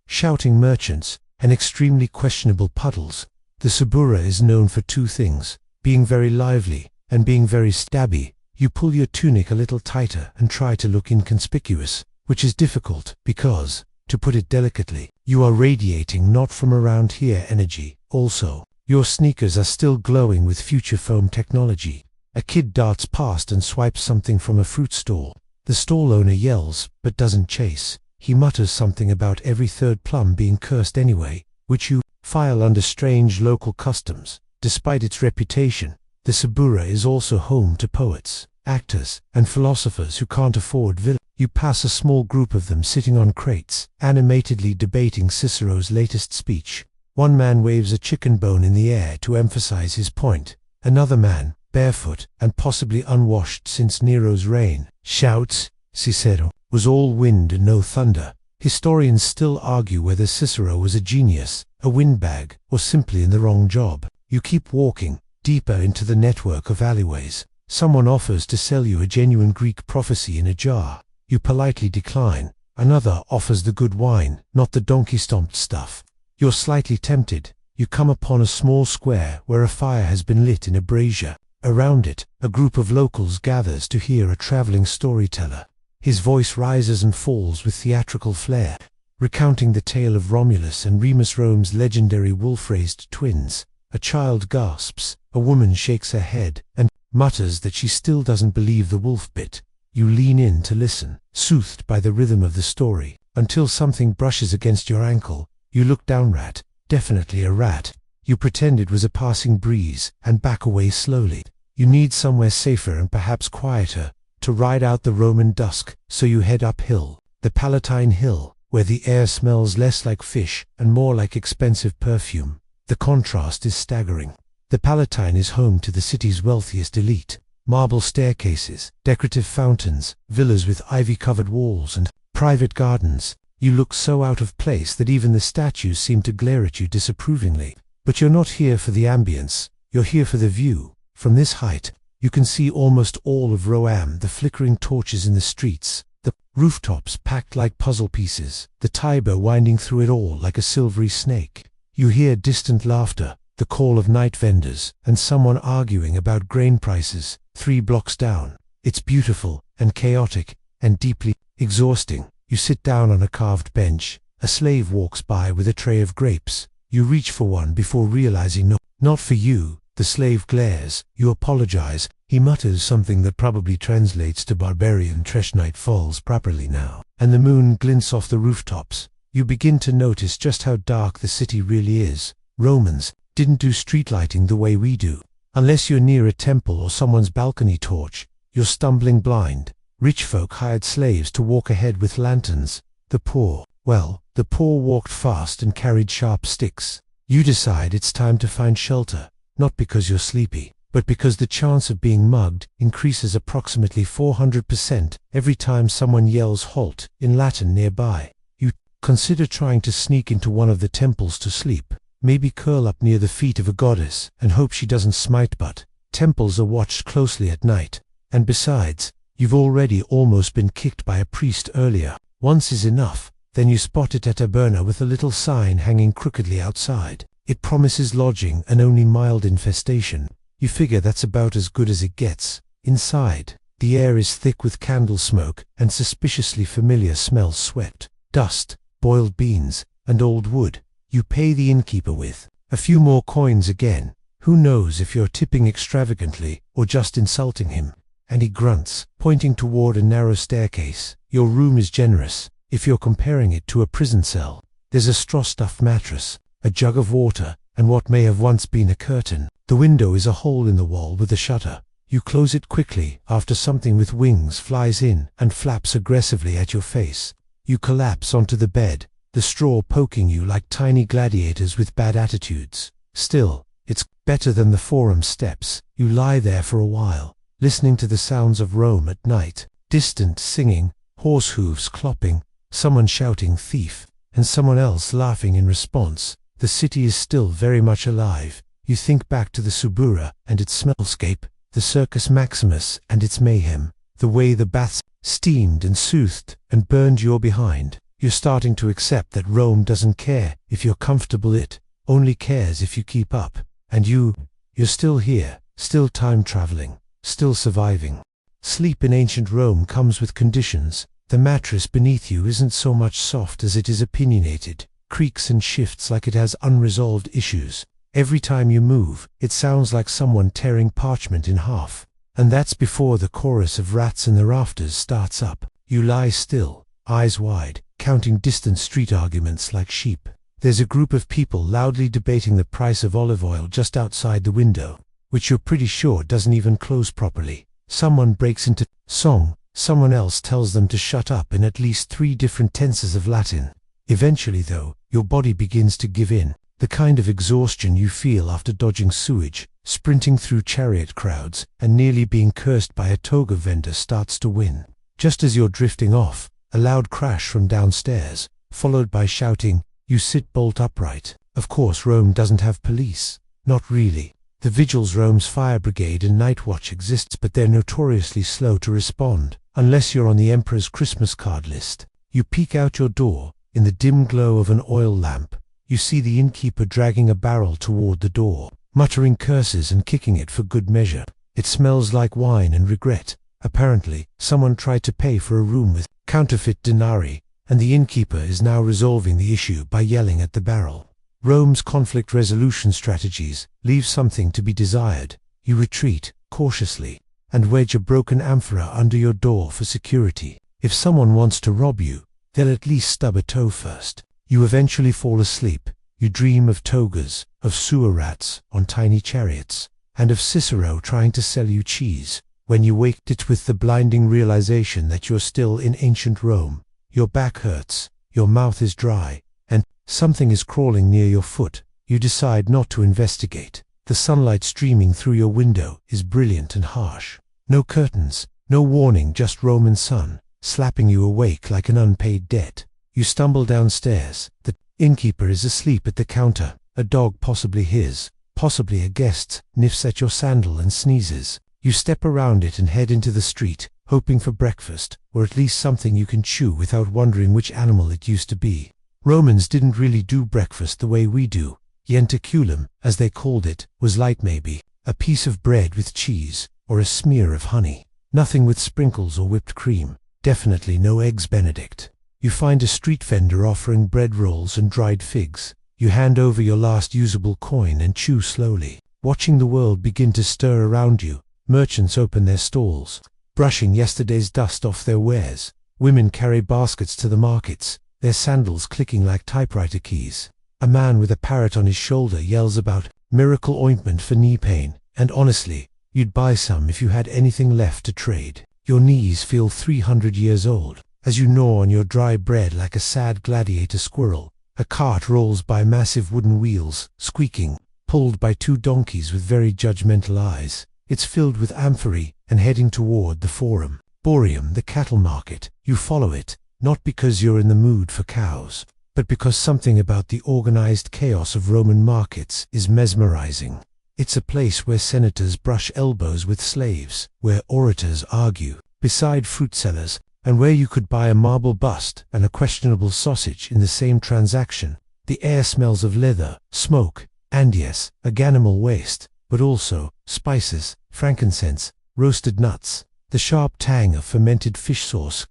shouting merchants, and extremely questionable puddles. The Suburra is known for two things, being very lively and being very stabby. You pull your tunic a little tighter and try to look inconspicuous, which is difficult because, to put it delicately, you are radiating not from around here energy. Also, your sneakers are still glowing with future foam technology. A kid darts past and swipes something from a fruit stall. The stall owner yells, but doesn't chase. He mutters something about every third plum being cursed anyway, which you file under strange local customs. Despite its reputation, the Suburra is also home to poets, actors, and philosophers who can't afford villas. You pass a small group of them sitting on crates, animatedly debating Cicero's latest speech. One man waves a chicken bone in the air to emphasize his point. Another man, barefoot and possibly unwashed since Nero's reign, shouts, Cicero was all wind and no thunder. Historians still argue whether Cicero was a genius, a windbag, or simply in the wrong job. You keep walking, deeper into the network of alleyways. Someone offers to sell you a genuine Greek prophecy in a jar. You politely decline. Another offers the good wine, not the donkey-stomped stuff. You're slightly tempted. You come upon a small square where a fire has been lit in a brazier. Around it, a group of locals gathers to hear a traveling storyteller. His voice rises and falls with theatrical flair, recounting the tale of Romulus and Remus, Rome's legendary wolf-raised twins. A child gasps, a woman shakes her head, and mutters that she still doesn't believe the wolf bit. You lean in to listen, soothed by the rhythm of the story, until something brushes against your ankle. You look down. Rat, definitely a rat. You pretend it was a passing breeze, and back away slowly. You need somewhere safer and perhaps quieter to ride out the Roman dusk, so you head uphill, the Palatine Hill, where the air smells less like fish and more like expensive perfume. The contrast is staggering. The Palatine is home to the city's wealthiest elite. Marble staircases, decorative fountains, villas with ivy-covered walls, and private gardens. You look so out of place that even the statues seem to glare at you disapprovingly. But you're not here for the ambience, you're here for the view. From this height, you can see almost all of Rome, the flickering torches in the streets, the rooftops packed like puzzle pieces, the Tiber winding through it all like a silvery snake. You hear distant laughter, the call of night vendors, and someone arguing about grain prices 3 blocks down. It's beautiful and chaotic and deeply exhausting. You sit down on a carved bench. A slave walks by with a tray of grapes. You reach for one before realizing no, not for you. The slave glares. You apologize. He mutters something that probably translates to barbarian trash. Night falls properly now, and the moon glints off the rooftops. You begin to notice just how dark the city really is. Romans didn't do street lighting the way we do. Unless you're near a temple or someone's balcony torch, you're stumbling blind. Rich folk hired slaves to walk ahead with lanterns. The poor walked fast and carried sharp sticks. You decide it's time to find shelter, not because you're sleepy, but because the chance of being mugged increases approximately 400% every time someone yells halt in Latin nearby. You consider trying to sneak into one of the temples to sleep. Maybe curl up near the feet of a goddess and hope she doesn't smite. But temples are watched closely at night, and besides, you've already almost been kicked by a priest earlier. Once is enough. Then you spot it at a taberna with a little sign hanging crookedly outside. It promises lodging and only mild infestation. You figure that's about as good as it gets. Inside, the air is thick with candle smoke and suspiciously familiar smells: sweat, dust, boiled beans, and old wood. You pay the innkeeper with a few more coins again. Who knows if you're tipping extravagantly or just insulting him? And he grunts, pointing toward a narrow staircase. Your room is generous, if you're comparing it to a prison cell. There's a straw-stuffed mattress, a jug of water, and what may have once been a curtain. The window is a hole in the wall with a shutter. You close it quickly after something with wings flies in and flaps aggressively at your face. You collapse onto the bed, the straw poking you like tiny gladiators with bad attitudes. Still, it's better than the forum steps. You lie there for a while, listening to the sounds of Rome at night. Distant singing, horse hooves clopping, someone shouting thief, and someone else laughing in response. The city is still very much alive. You think back to the Subura and its smellscape, the Circus Maximus and its mayhem, the way the baths steamed and soothed and burned your behind. You're starting to accept that Rome doesn't care if you're comfortable, it only cares if you keep up. And you're still here, still time traveling, still surviving. Sleep in ancient Rome comes with conditions. The mattress beneath you isn't so much soft as it is opinionated, creaks and shifts like it has unresolved issues. Every time you move, it sounds like someone tearing parchment in half. And that's before the chorus of rats in the rafters starts up. You lie still, eyes wide, counting distant street arguments like sheep. There's a group of people loudly debating the price of olive oil just outside the window, which you're pretty sure doesn't even close properly. Someone breaks into song, someone else tells them to shut up in at least 3 different tenses of Latin. Eventually, though, your body begins to give in. The kind of exhaustion you feel after dodging sewage, sprinting through chariot crowds, and nearly being cursed by a toga vendor starts to win. Just as you're drifting off, a loud crash from downstairs, followed by shouting, you sit bolt upright. Of course, Rome doesn't have police. Not really. The vigils Rome's fire brigade and night watch exists, but they're notoriously slow to respond, unless you're on the emperor's Christmas card list. You peek out your door. In the dim glow of an oil lamp, you see the innkeeper dragging a barrel toward the door, muttering curses and kicking it for good measure. It smells like wine and regret. Apparently, someone tried to pay for a room with counterfeit denarii, and the innkeeper is now resolving the issue by yelling at the barrel. Rome's conflict resolution strategies leave something to be desired. You retreat, cautiously, and wedge a broken amphora under your door for security. If someone wants to rob you, they'll at least stub a toe first. You eventually fall asleep. You dream of togas, of sewer rats on tiny chariots, and of Cicero trying to sell you cheese. When you wake, it with the blinding realization that you're still in ancient Rome. Your back hurts, your mouth is dry, and something is crawling near your foot. You decide not to investigate. The sunlight streaming through your window is brilliant and harsh. No curtains, no warning, just Roman sun, slapping you awake like an unpaid debt. You stumble downstairs. The innkeeper is asleep at the counter. A dog, possibly his, possibly a guest's, sniffs at your sandal and sneezes. You step around it and head into the street, hoping for breakfast, or at least something you can chew without wondering which animal it used to be. Romans didn't really do breakfast the way we do. Ientaculum, as they called it, was light, maybe a piece of bread with cheese, or a smear of honey. Nothing with sprinkles or whipped cream. Definitely no eggs Benedict. You find a street vendor offering bread rolls and dried figs. You hand over your last usable coin and chew slowly, watching the world begin to stir around you. Merchants open their stalls, brushing yesterday's dust off their wares. Women carry baskets to the markets, their sandals clicking like typewriter keys. A man with a parrot on his shoulder yells about miracle ointment for knee pain, and honestly, you'd buy some if you had anything left to trade. Your knees feel 300 years old as you gnaw on your dry bread like a sad gladiator squirrel. A cart rolls by massive wooden wheels, squeaking, pulled by 2 donkeys with very judgmental eyes. It's filled with amphorae and heading toward the forum. Boreum, the cattle market. You follow it, not because you're in the mood for cows, but because something about the organized chaos of Roman markets is mesmerizing. It's a place where senators brush elbows with slaves, where orators argue beside fruit sellers, and where you could buy a marble bust and a questionable sausage in the same transaction. The air smells of leather, smoke, and yes, animal waste, but also spices, frankincense, roasted nuts, the sharp tang of fermented fish sauce,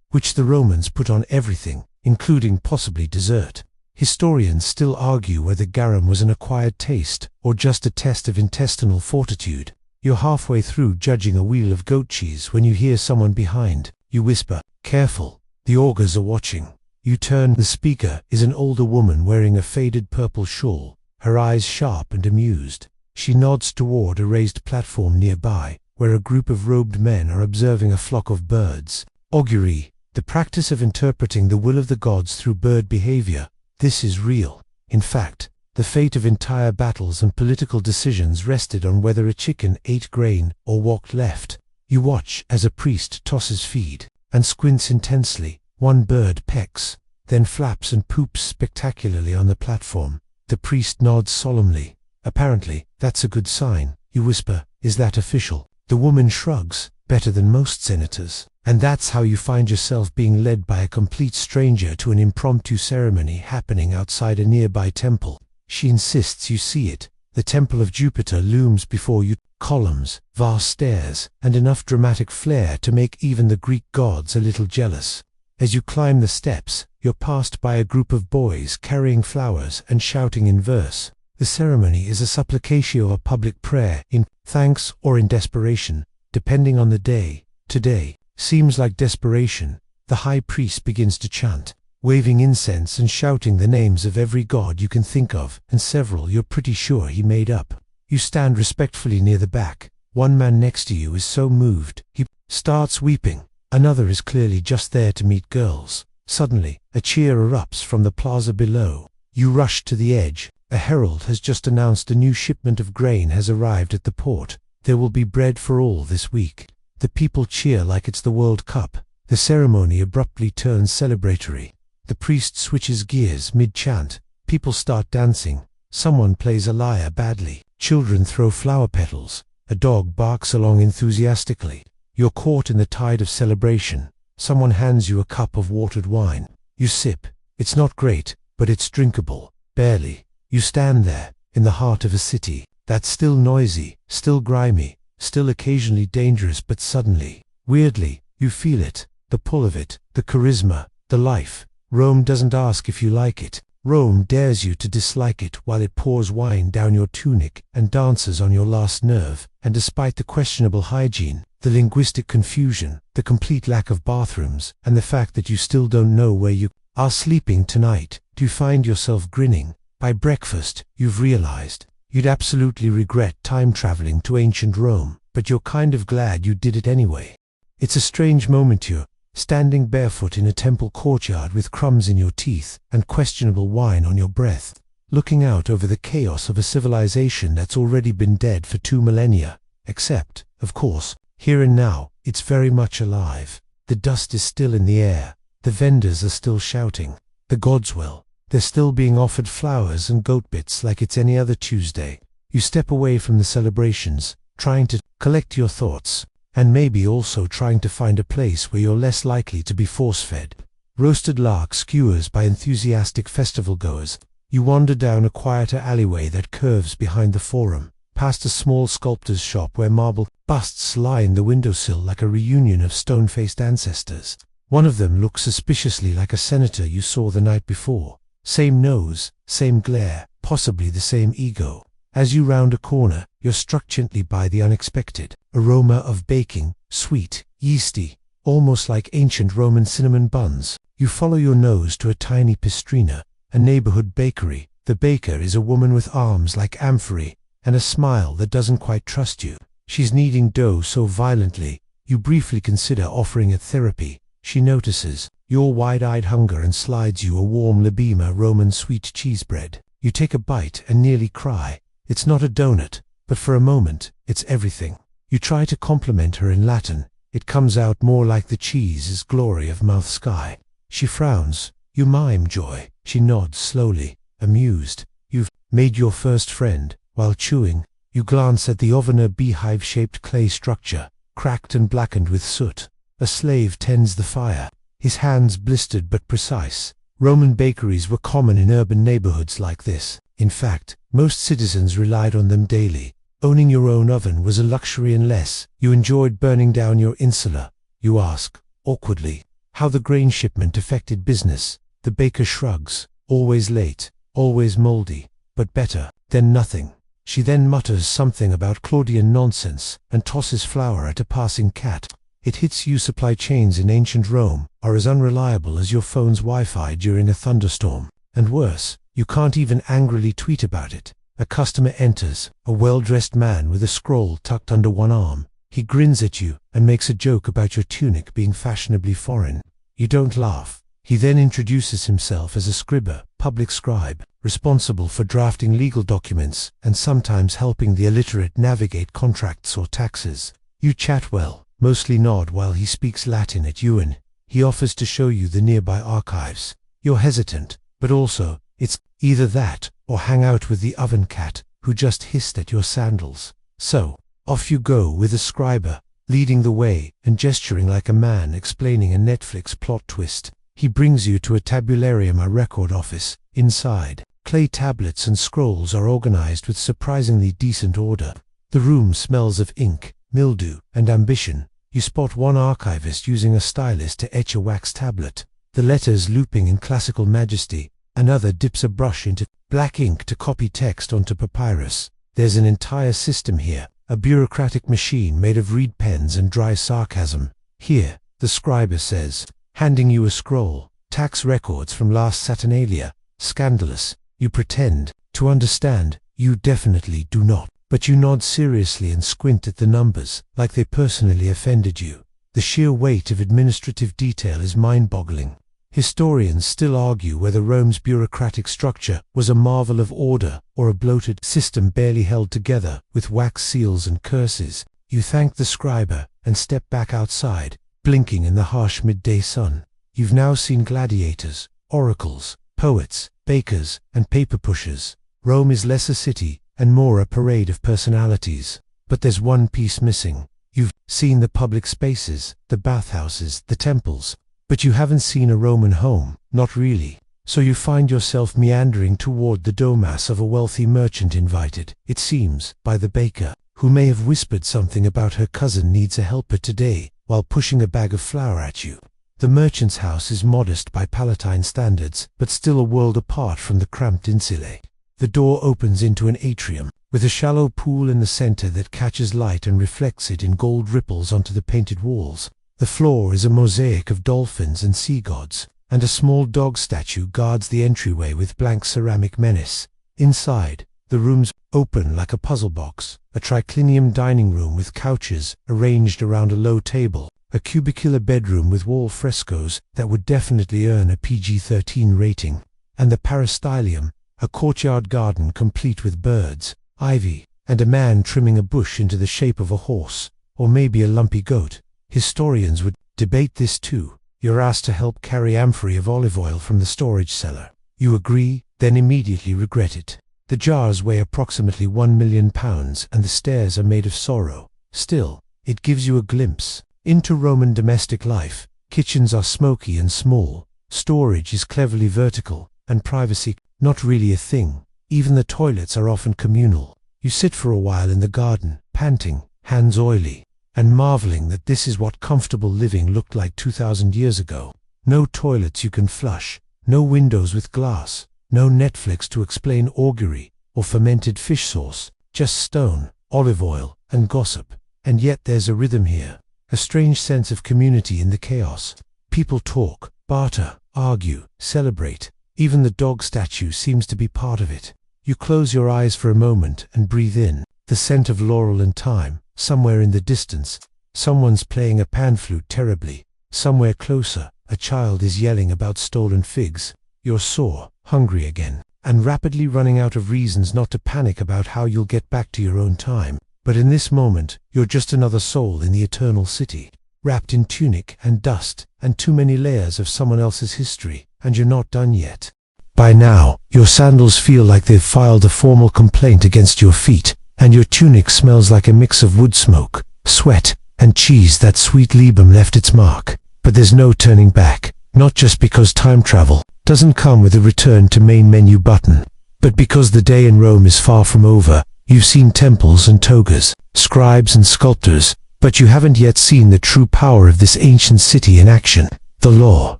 which the Romans put on everything, including possibly dessert. Historians still argue whether garum was an acquired taste or just a test of intestinal fortitude. You're halfway through judging a wheel of goat cheese when you hear someone behind. You whisper, "Careful, the augurs are watching." You turn. The speaker is an older woman wearing a faded purple shawl, her eyes sharp and amused. She nods toward a raised platform nearby, where a group of robed men are observing a flock of birds. Augury, the practice of interpreting the will of the gods through bird behavior. This is real. In fact, the fate of entire battles and political decisions rested on whether a chicken ate grain or walked left. You watch as a priest tosses feed and squints intensely. One bird pecks, then flaps and poops spectacularly on the platform. The priest nods solemnly. Apparently, that's a good sign. You whisper, "Is that official?" The woman shrugs, "Better than most senators." And that's how you find yourself being led by a complete stranger to an impromptu ceremony happening outside a nearby temple. She insists you see it. The temple of Jupiter looms before you. Columns, vast stairs, and enough dramatic flair to make even the Greek gods a little jealous. As you climb the steps, you're passed by a group of boys carrying flowers and shouting in verse. The ceremony is a supplicatio, a public prayer, in thanks or in desperation, depending on the day. Today seems like desperation. The high priest begins to chant, waving incense and shouting the names of every god you can think of, and several you're pretty sure he made up. You stand respectfully near the back. One man next to you is so moved, he starts weeping. Another is clearly just there to meet girls. Suddenly, a cheer erupts from the plaza below. You rush to the edge. A herald has just announced a new shipment of grain has arrived at the port. There will be bread for all this week. The people cheer like it's the World Cup. The ceremony abruptly turns celebratory. The priest switches gears mid-chant. People start dancing. Someone plays a lyre badly. Children throw flower petals. A dog barks along enthusiastically. You're caught in the tide of celebration. Someone hands you a cup of watered wine. You sip. It's not great, but it's drinkable. Barely. You stand there, in the heart of a city that's still noisy, still grimy, still occasionally dangerous, but suddenly, weirdly, you feel it, the pull of it, the charisma, the life. Rome doesn't ask if you like it. Rome dares you to dislike it while it pours wine down your tunic and dances on your last nerve. And despite the questionable hygiene, the linguistic confusion, the complete lack of bathrooms, and the fact that you still don't know where you are sleeping tonight, do you find yourself grinning? By breakfast, you've realized you'd absolutely regret time traveling to ancient Rome, but you're kind of glad you did it anyway. It's a strange moment. You're standing barefoot in a temple courtyard with crumbs in your teeth and questionable wine on your breath, looking out over the chaos of a civilization that's already been dead for 2 millennia. Except, of course, here and now, it's very much alive. The dust is still in the air. The vendors are still shouting. The gods will. They're still being offered flowers and goat bits like it's any other Tuesday. You step away from the celebrations, trying to collect your thoughts, and maybe also trying to find a place where you're less likely to be force-fed. Roasted lark skewers by enthusiastic festival-goers. You wander down a quieter alleyway that curves behind the forum, past a small sculptor's shop where marble busts line the windowsill like a reunion of stone-faced ancestors. One of them looks suspiciously like a senator you saw the night before. Same nose, same glare, possibly the same ego. As you round a corner, you're struck gently by the unexpected aroma of baking, sweet, yeasty, almost like ancient Roman cinnamon buns. You follow your nose to a tiny pistrina, a neighborhood bakery. The baker is a woman with arms like amphorae and a smile that doesn't quite trust you. She's kneading dough so violently, you briefly consider offering it therapy. She notices your wide-eyed hunger and slides you a warm Libima Roman sweet cheese bread. You take a bite and nearly cry. It's not a donut, but for a moment, it's everything. You try to compliment her in Latin. It comes out more like the cheese is glory of mouth sky. She frowns. You mime joy. She nods slowly, amused. You've made your first friend. While chewing, you glance at the ovener beehive-shaped clay structure, cracked and blackened with soot. A slave tends the fire, his hands blistered but precise. Roman bakeries were common in urban neighborhoods like this. In fact, most citizens relied on them daily. Owning your own oven was a luxury unless you enjoyed burning down your insula. You ask, awkwardly, how the grain shipment affected business. The baker shrugs. Always late, always moldy, but better than nothing. She then mutters something about Claudian nonsense and tosses flour at a passing cat. It hits you. Supply chains in ancient Rome are as unreliable as your phone's Wi-Fi during a thunderstorm. And worse, you can't even angrily tweet about it. A customer enters, a well-dressed man with a scroll tucked under one arm. He grins at you and makes a joke about your tunic being fashionably foreign. You don't laugh. He then introduces himself as a scriber, public scribe, responsible for drafting legal documents and sometimes helping the illiterate navigate contracts or taxes. You chat well, mostly nod while he speaks Latin at you, and he offers to show you the nearby archives. You're hesitant, but also, it's either that or hang out with the oven cat who just hissed at your sandals. So, off you go with the scriber, leading the way and gesturing like a man explaining a Netflix plot twist. He brings you to a tabularium, a record office. Inside, clay tablets and scrolls are organized with surprisingly decent order. The room smells of ink, mildew, and ambition. You spot one archivist using a stylus to etch a wax tablet, the letters looping in classical majesty. Another dips a brush into black ink to copy text onto papyrus. There's an entire system here, a bureaucratic machine made of reed pens and dry sarcasm. Here, the scriber says, handing you a scroll, tax records from last Saturnalia. Scandalous. You pretend to understand. You definitely do not. But you nod seriously and squint at the numbers, like they personally offended you. The sheer weight of administrative detail is mind-boggling. Historians still argue whether Rome's bureaucratic structure was a marvel of order or a bloated system barely held together with wax seals and curses. You thank the scriber and step back outside, blinking in the harsh midday sun. You've now seen gladiators, oracles, poets, bakers, and paper pushers. Rome is less a city and more a parade of personalities. But there's one piece missing. You've seen the public spaces, the bathhouses, the temples, but you haven't seen a Roman home, not really. So you find yourself meandering toward the domas of a wealthy merchant invited, it seems, by the baker, who may have whispered something about her cousin needs a helper today, while pushing a bag of flour at you. The merchant's house is modest by Palatine standards, but still a world apart from the cramped insulae. The door opens into an atrium, with a shallow pool in the center that catches light and reflects it in gold ripples onto the painted walls. The floor is a mosaic of dolphins and sea gods, and a small dog statue guards the entryway with blank ceramic menace. Inside, the rooms open like a puzzle box, a triclinium dining room with couches arranged around a low table, a cubicular bedroom with wall frescoes that would definitely earn a PG-13 rating, and the peristylium, a courtyard garden complete with birds, ivy, and a man trimming a bush into the shape of a horse, or maybe a lumpy goat. Historians would debate this too. You're asked to help carry amphorae of olive oil from the storage cellar. You agree, then immediately regret it. The jars weigh approximately £1 million and the stairs are made of sorrow. Still, it gives you a glimpse into Roman domestic life. Kitchens are smoky and small, storage is cleverly vertical, and privacy not really a thing. Even the toilets are often communal. You sit for a while in the garden, panting, hands oily, and marveling that this is what comfortable living looked like 2,000 years ago. No toilets you can flush, no windows with glass, no Netflix to explain augury or fermented fish sauce, just stone, olive oil, and gossip. And yet there's a rhythm here, a strange sense of community in the chaos. People talk, barter, argue, celebrate. Even the dog statue seems to be part of it. You close your eyes for a moment and breathe in the scent of laurel and thyme. Somewhere in the distance, someone's playing a pan flute terribly. Somewhere closer, a child is yelling about stolen figs. You're sore, hungry again, and rapidly running out of reasons not to panic about how you'll get back to your own time. But in this moment, you're just another soul in the eternal city, wrapped in tunic and dust and too many layers of someone else's history, and you're not done yet. By now, your sandals feel like they've filed a formal complaint against your feet, and your tunic smells like a mix of wood smoke, sweat, and cheese. That sweet Liebem left its mark. But there's no turning back, not just because time travel doesn't come with a return to main menu button, but because the day in Rome is far from over. You've seen temples and togas, scribes and sculptors, but you haven't yet seen the true power of this ancient city in action, the law.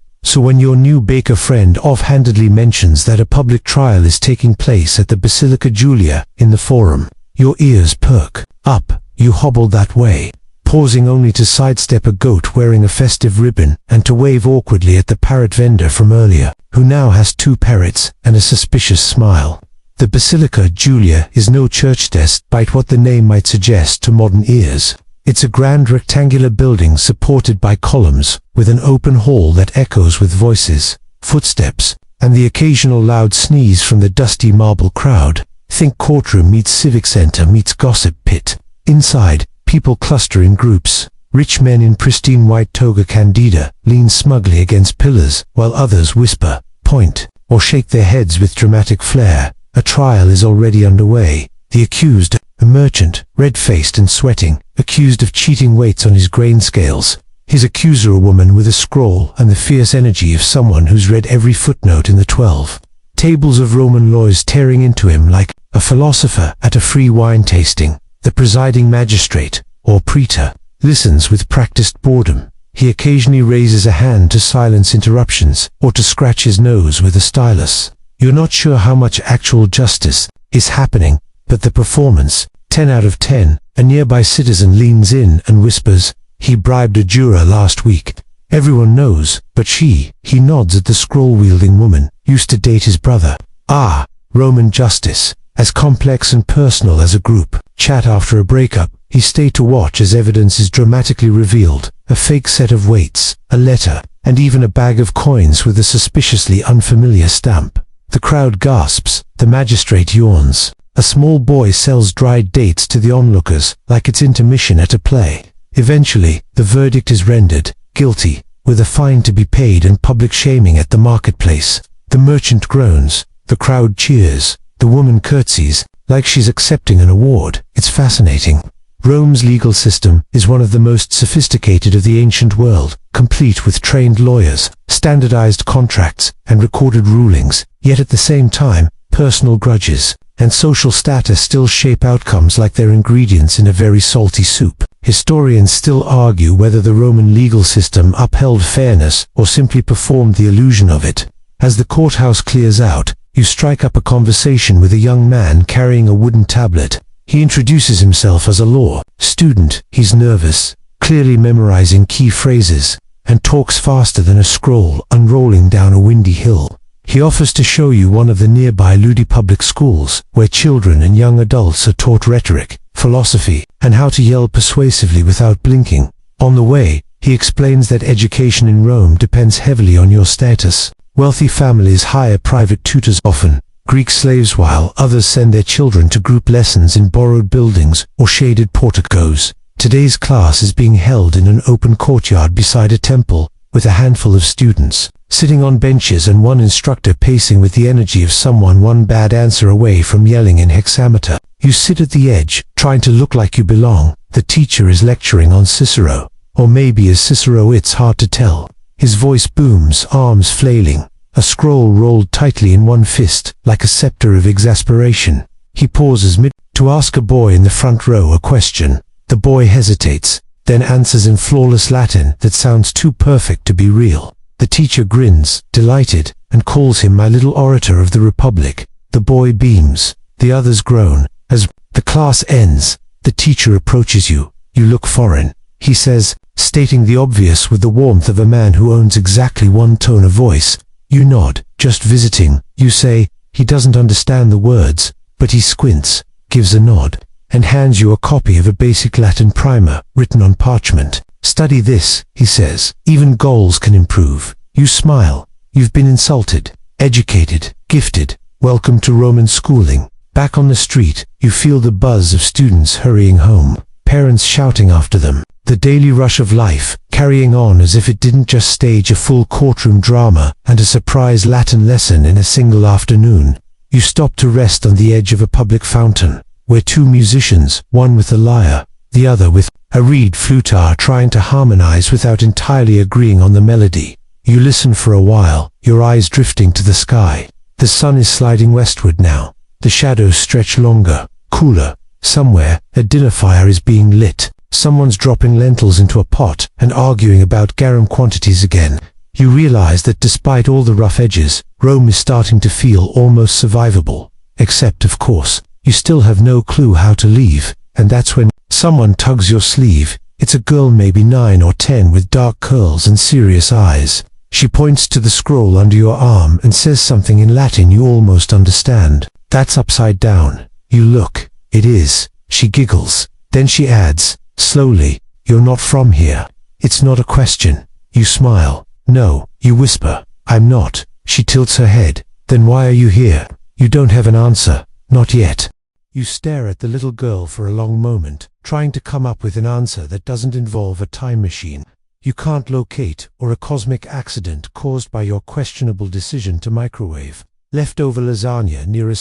So when your new baker friend offhandedly mentions that a public trial is taking place at the Basilica Julia in the Forum, your ears perk up. You hobble that way, pausing only to sidestep a goat wearing a festive ribbon and to wave awkwardly at the parrot vendor from earlier, who now has 2 parrots and a suspicious smile. The Basilica Julia is no church despite what the name might suggest to modern ears. It's a grand rectangular building supported by columns, with an open hall that echoes with voices, footsteps, and the occasional loud sneeze from the dusty marble crowd. Think courtroom meets civic center meets gossip pit. Inside, people cluster in groups. Rich men in pristine white toga candida lean smugly against pillars, while others whisper, point, or shake their heads with dramatic flair. A trial is already underway. The accused, a merchant, red-faced and sweating, accused of cheating, waits on his grain scales. His accuser, a woman with a scroll and the fierce energy of someone who's read every footnote in the 12 tables of Roman laws, tearing into him like a philosopher at a free wine tasting. The presiding magistrate, or praetor, listens with practiced boredom. He occasionally raises a hand to silence interruptions or to scratch his nose with a stylus. You're not sure how much actual justice is happening, but the performance, 10 out of 10. A nearby citizen leans in and whispers, "He bribed a juror last week." Everyone knows, but he nods at the scroll-wielding woman, used to date his brother. Ah, Roman justice, as complex and personal as a group chat after a breakup. He stay to watch as evidence is dramatically revealed, a fake set of weights, a letter, and even a bag of coins with a suspiciously unfamiliar stamp. The crowd gasps, the magistrate yawns. A small boy sells dried dates to the onlookers, like it's intermission at a play. Eventually, the verdict is rendered, guilty, with a fine to be paid and public shaming at the marketplace. The merchant groans, the crowd cheers, the woman curtsies, like she's accepting an award. It's fascinating. Rome's legal system is one of the most sophisticated of the ancient world, complete with trained lawyers, standardized contracts, and recorded rulings, yet at the same time, personal grudges and social status still shape outcomes like they're ingredients in a very salty soup. Historians still argue whether the Roman legal system upheld fairness or simply performed the illusion of it. As the courthouse clears out, you strike up a conversation with a young man carrying a wooden tablet. He introduces himself as a law student. He's nervous, clearly memorizing key phrases, and talks faster than a scroll unrolling down a windy hill. He offers to show you one of the nearby Ludi public schools, where children and young adults are taught rhetoric, philosophy, and how to yell persuasively without blinking. On the way, he explains that education in Rome depends heavily on your status. Wealthy families hire private tutors, often Greek slaves, while others send their children to group lessons in borrowed buildings or shaded porticos. Today's class is being held in an open courtyard beside a temple, with a handful of students sitting on benches and one instructor pacing with the energy of someone one bad answer away from yelling in hexameter. You sit at the edge, trying to look like you belong. The teacher is lecturing on Cicero. Or maybe is Cicero, it's hard to tell. His voice booms, arms flailing, a scroll rolled tightly in one fist, like a scepter of exasperation. He pauses mid to ask a boy in the front row a question. The boy hesitates, then answers in flawless Latin that sounds too perfect to be real. The teacher grins, delighted, and calls him my little orator of the Republic. The boy beams. The others groan. As the class ends, the teacher approaches you. You look foreign, he says, stating the obvious with the warmth of a man who owns exactly one tone of voice. You nod. Just visiting. You say, he doesn't understand the words, but he squints, gives a nod, and hands you a copy of a basic Latin primer, written on parchment. Study this, he says. Even Gauls can improve. You smile. You've been insulted, educated, gifted. Welcome to Roman schooling. Back on the street, you feel the buzz of students hurrying home, parents shouting after them. The daily rush of life, carrying on as if it didn't just stage a full courtroom drama and a surprise Latin lesson in a single afternoon. You stop to rest on the edge of a public fountain, where two musicians, one with a lyre, the other with a reed flute, are trying to harmonize without entirely agreeing on the melody. You listen for a while, your eyes drifting to the sky. The sun is sliding westward now. The shadows stretch longer, cooler. Somewhere, a dinner fire is being lit. Someone's dropping lentils into a pot and arguing about garum quantities again. You realize that despite all the rough edges, Rome is starting to feel almost survivable. Except, of course, you still have no clue how to leave, and that's when someone tugs your sleeve. It's a girl, maybe 9 or 10, with dark curls and serious eyes. She points to the scroll under your arm and says something in Latin you almost understand. That's upside down. You look. It is. She giggles. Then she adds, Slowly, "You're not from here." It's not a question. You smile. "No," you whisper. "I'm not." She tilts her head. "Then why are you here?" You don't have an answer. Not yet. You stare at the little girl for a long moment, trying to come up with an answer that doesn't involve a time machine you can't locate or a cosmic accident caused by your questionable decision to microwave leftover lasagna near a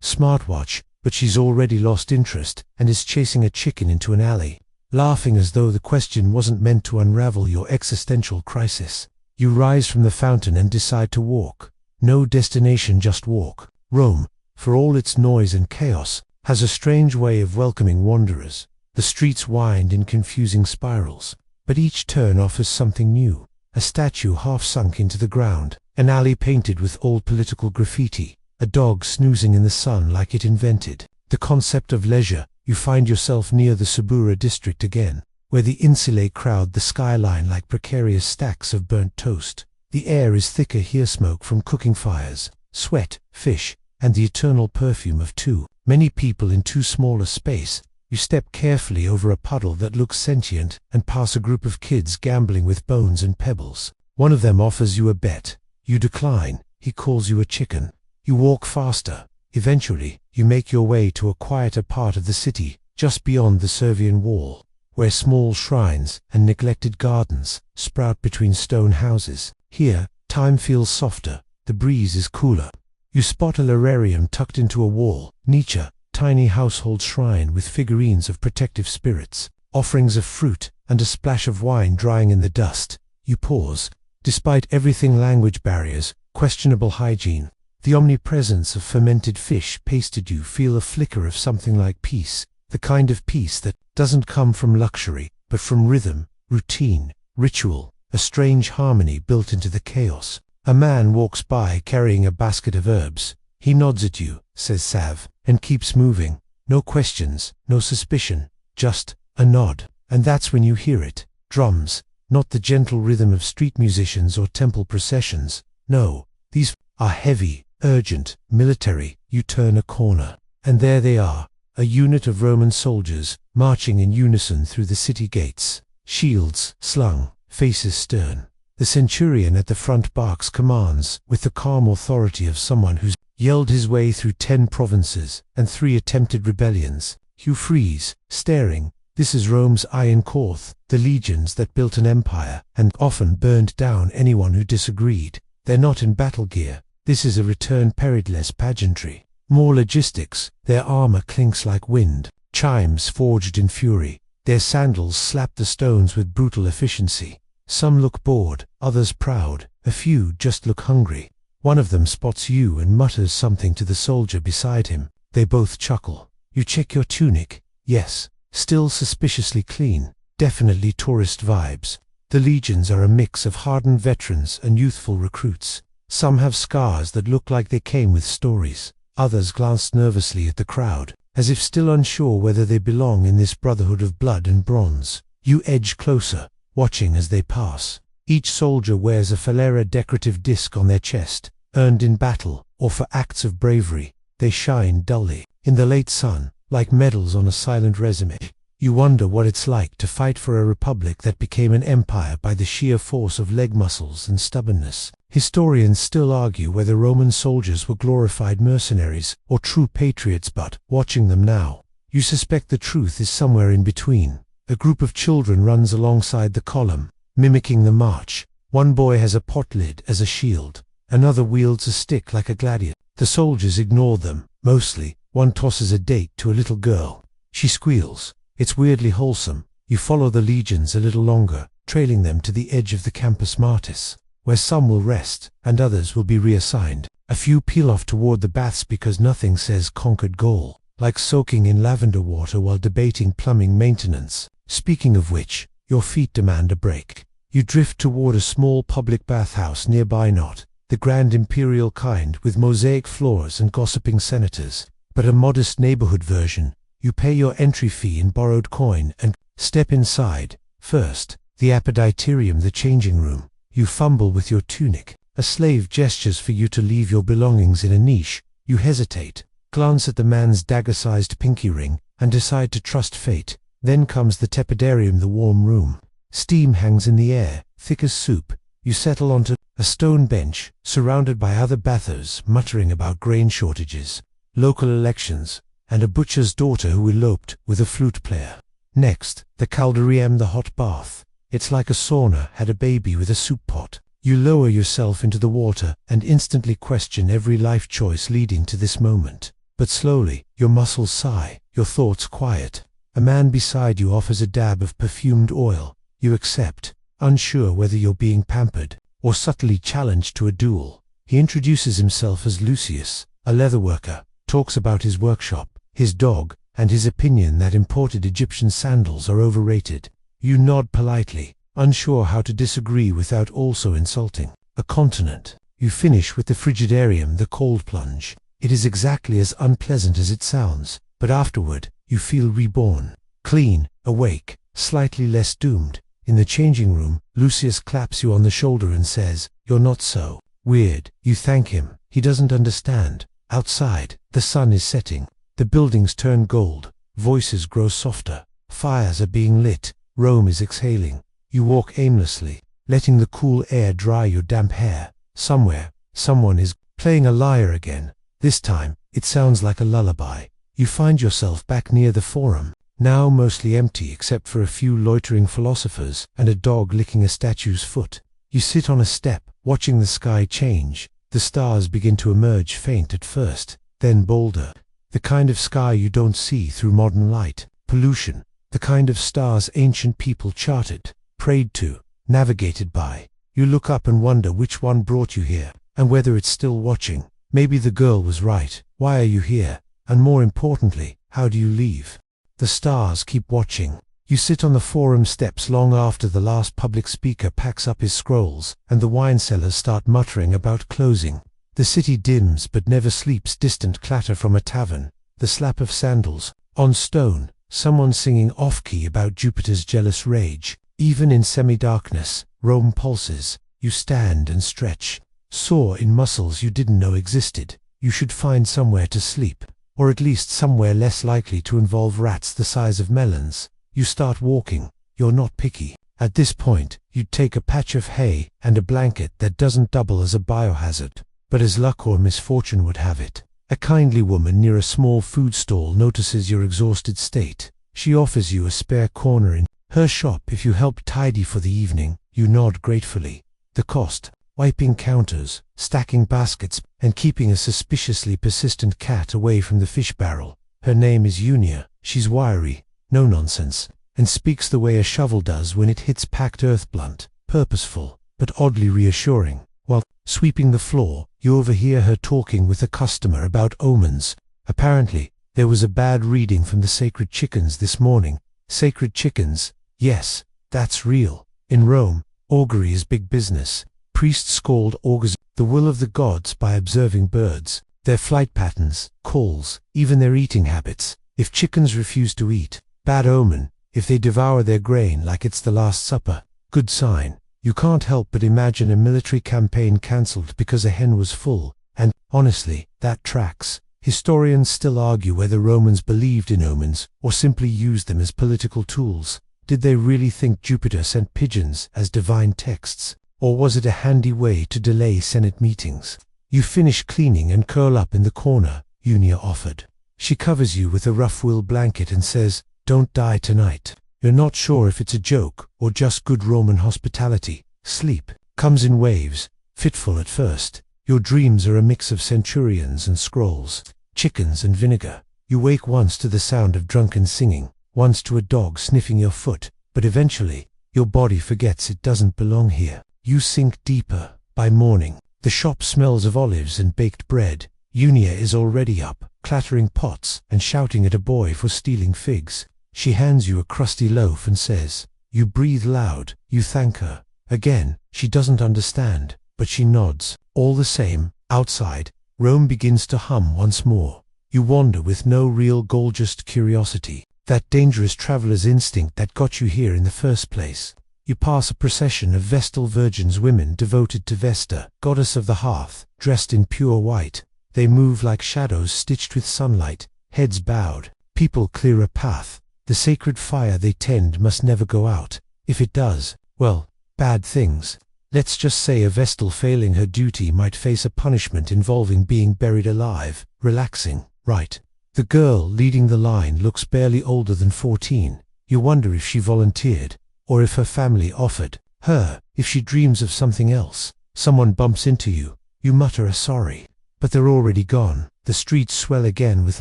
smartwatch, but she's already lost interest and is chasing a chicken into an alley, laughing as though the question wasn't meant to unravel your existential crisis. You rise from the fountain and decide to walk. No destination, just walk. Rome, for all its noise and chaos, has a strange way of welcoming wanderers. The streets wind in confusing spirals, but each turn offers something new. A statue half sunk into the ground, an alley painted with old political graffiti, a dog snoozing in the sun like it invented the concept of leisure. You find yourself near the Subura district again, where the insulae crowd the skyline like precarious stacks of burnt toast. The air is thicker here, smoke from cooking fires, sweat, fish, and the eternal perfume of too many people in too small a space. You step carefully over a puddle that looks sentient and pass a group of kids gambling with bones and pebbles. One of them offers you a bet. You decline. He calls you a chicken. You walk faster. Eventually, you make your way to a quieter part of the city, just beyond the Servian wall, where small shrines and neglected gardens sprout between stone houses. Here, time feels softer. The breeze is cooler. You spot a lararium tucked into a wall. Nietzsche, tiny household shrine with figurines of protective spirits, offerings of fruit, and a splash of wine drying in the dust. You pause. Despite everything, language barriers, questionable hygiene, the omnipresence of fermented fish pasted, you feel a flicker of something like peace, the kind of peace that doesn't come from luxury, but from rhythm, routine, ritual, a strange harmony built into the chaos. A man walks by carrying a basket of herbs. He nods at you, says Sav, and keeps moving. No questions, no suspicion, just a nod. And that's when you hear it. Drums, not the gentle rhythm of street musicians or temple processions. No, these are heavy, urgent, military. You turn a corner, and there they are, a unit of Roman soldiers, marching in unison through the city gates, shields slung, faces stern. The centurion at the front barks commands with the calm authority of someone who's yelled his way through 10 provinces and 3 attempted rebellions. You freeze, staring. This is Rome's Iron Court, the legions that built an empire and often burned down anyone who disagreed. They're not in battle gear. This is a return periodless pageantry. More logistics. Their armor clinks like wind, chimes forged in fury. Their sandals slap the stones with brutal efficiency. Some look bored, others proud, a few just look hungry. One of them spots you and mutters something to the soldier beside him. They both chuckle. You check your tunic. Yes, still suspiciously clean. Definitely tourist vibes. The legions are a mix of hardened veterans and youthful recruits. Some have scars that look like they came with stories. Others glance nervously at the crowd, as if still unsure whether they belong in this brotherhood of blood and bronze. You edge closer, watching as they pass. Each soldier wears a falera decorative disc on their chest, earned in battle or for acts of bravery. They shine dully in the late sun, like medals on a silent resume. You wonder what it's like to fight for a republic that became an empire by the sheer force of leg muscles and stubbornness. Historians still argue whether Roman soldiers were glorified mercenaries or true patriots, but watching them now, you suspect the truth is somewhere in between. A group of children runs alongside the column, mimicking the march. One boy has a pot lid as a shield. Another wields a stick like a gladiator. The soldiers ignore them, mostly. One tosses a date to a little girl. She squeals. It's weirdly wholesome. You follow the legions a little longer, trailing them to the edge of the Campus Martis, where some will rest and others will be reassigned. A few peel off toward the baths because nothing says conquered goal like soaking in lavender water while debating plumbing maintenance. Speaking of which, your feet demand a break. You drift toward a small public bathhouse nearby, not the grand imperial kind with mosaic floors and gossiping senators, but a modest neighborhood version. You pay your entry fee in borrowed coin and step inside. First, the appetiterium, the changing room. You fumble with your tunic. A slave gestures for you to leave your belongings in a niche. You hesitate, glance at the man's dagger-sized pinky ring, and decide to trust fate. Then comes the tepidarium, the warm room. Steam hangs in the air, thick as soup. You settle onto a stone bench, surrounded by other bathos muttering about grain shortages, local elections, and a butcher's daughter who eloped with a flute player. Next, the caldarium, the hot bath. It's like a sauna had a baby with a soup pot. You lower yourself into the water and instantly question every life choice leading to this moment. But slowly, your muscles sigh, your thoughts quiet. A man beside you offers a dab of perfumed oil. You accept, unsure whether you're being pampered or subtly challenged to a duel. He introduces himself as Lucius, a leatherworker, talks about his workshop, his dog, and his opinion that imported Egyptian sandals are overrated. You nod politely, unsure how to disagree without also insulting. A continent. You finish with the frigidarium, the cold plunge. It is exactly as unpleasant as it sounds, but afterward, you feel reborn, clean, awake, slightly less doomed. In the changing room, Lucius claps you on the shoulder and says, "You're not so weird." You thank him. He doesn't understand. Outside, the sun is setting. The buildings turn gold. Voices grow softer. Fires are being lit. Rome is exhaling. You walk aimlessly, letting the cool air dry your damp hair. Somewhere, someone is playing a lyre again. This time, it sounds like a lullaby. You find yourself back near the Forum, now mostly empty except for a few loitering philosophers and a dog licking a statue's foot. You sit on a step, watching the sky change. The stars begin to emerge, faint at first, then bolder. The kind of sky you don't see through modern light. Pollution. The kind of stars ancient people charted, prayed to, navigated by. You look up and wonder which one brought you here, and whether it's still watching. Maybe the girl was right. Why are you here? And more importantly, how do you leave? The stars keep watching. You sit on the Forum steps long after the last public speaker packs up his scrolls, and the wine sellers start muttering about closing. The city dims but never sleeps. Distant clatter from a tavern, the slap of sandals on stone, someone singing off-key about Jupiter's jealous rage. Even in semi-darkness, Rome pulses. You stand and stretch, sore in muscles you didn't know existed. You should find somewhere to sleep, or at least somewhere less likely to involve rats the size of melons. You start walking. You're not picky. At this point, you'd take a patch of hay and a blanket that doesn't double as a biohazard, but as luck or misfortune would have it, a kindly woman near a small food stall notices your exhausted state. She offers you a spare corner in her shop if you help tidy for the evening. You nod gratefully. The cost: wiping counters, stacking baskets, and keeping a suspiciously persistent cat away from the fish barrel. Her name is Unia. She's wiry, no nonsense, and speaks the way a shovel does when it hits packed earth, blunt, purposeful, but oddly reassuring. While sweeping the floor, you overhear her talking with a customer about omens. Apparently, there was a bad reading from the sacred chickens this morning. Sacred chickens? Yes, that's real. In Rome, augury is big business. Priests called augurs the will of the gods by observing birds, their flight patterns, calls, even their eating habits. If chickens refuse to eat, bad omen. If they devour their grain like it's the Last Supper, good sign. You can't help but imagine a military campaign cancelled because a hen was full, and, honestly, that tracks. Historians still argue whether Romans believed in omens or simply used them as political tools. Did they really think Jupiter sent pigeons as divine texts, or was it a handy way to delay Senate meetings? You finish cleaning and curl up in the corner Unia offered. She covers you with a rough wool blanket and says, "Don't die tonight." You're not sure if it's a joke or just good Roman hospitality. Sleep comes in waves, fitful at first. Your dreams are a mix of centurions and scrolls, chickens and vinegar. You wake once to the sound of drunken singing, once to a dog sniffing your foot, but eventually, your body forgets it doesn't belong here. You sink deeper. By morning, the shop smells of olives and baked bread. Unia is already up, clattering pots and shouting at a boy for stealing figs. She hands you a crusty loaf and says, "You breathe loud." You thank her. Again, she doesn't understand, but she nods. All the same, outside, Rome begins to hum once more. You wander with no real goal, just curiosity, that dangerous traveler's instinct that got you here in the first place. You pass a procession of Vestal virgins, women devoted to Vesta, goddess of the hearth, dressed in pure white. They move like shadows stitched with sunlight, heads bowed. People clear a path. The sacred fire they tend must never go out. If it does, well, bad things. Let's just say a Vestal failing her duty might face a punishment involving being buried alive. Relaxing, right? The girl leading the line looks barely older than 14. You wonder if she volunteered, or if her family offered her. If she dreams of something else. Someone bumps into you. You mutter a sorry. But they're already gone. The streets swell again with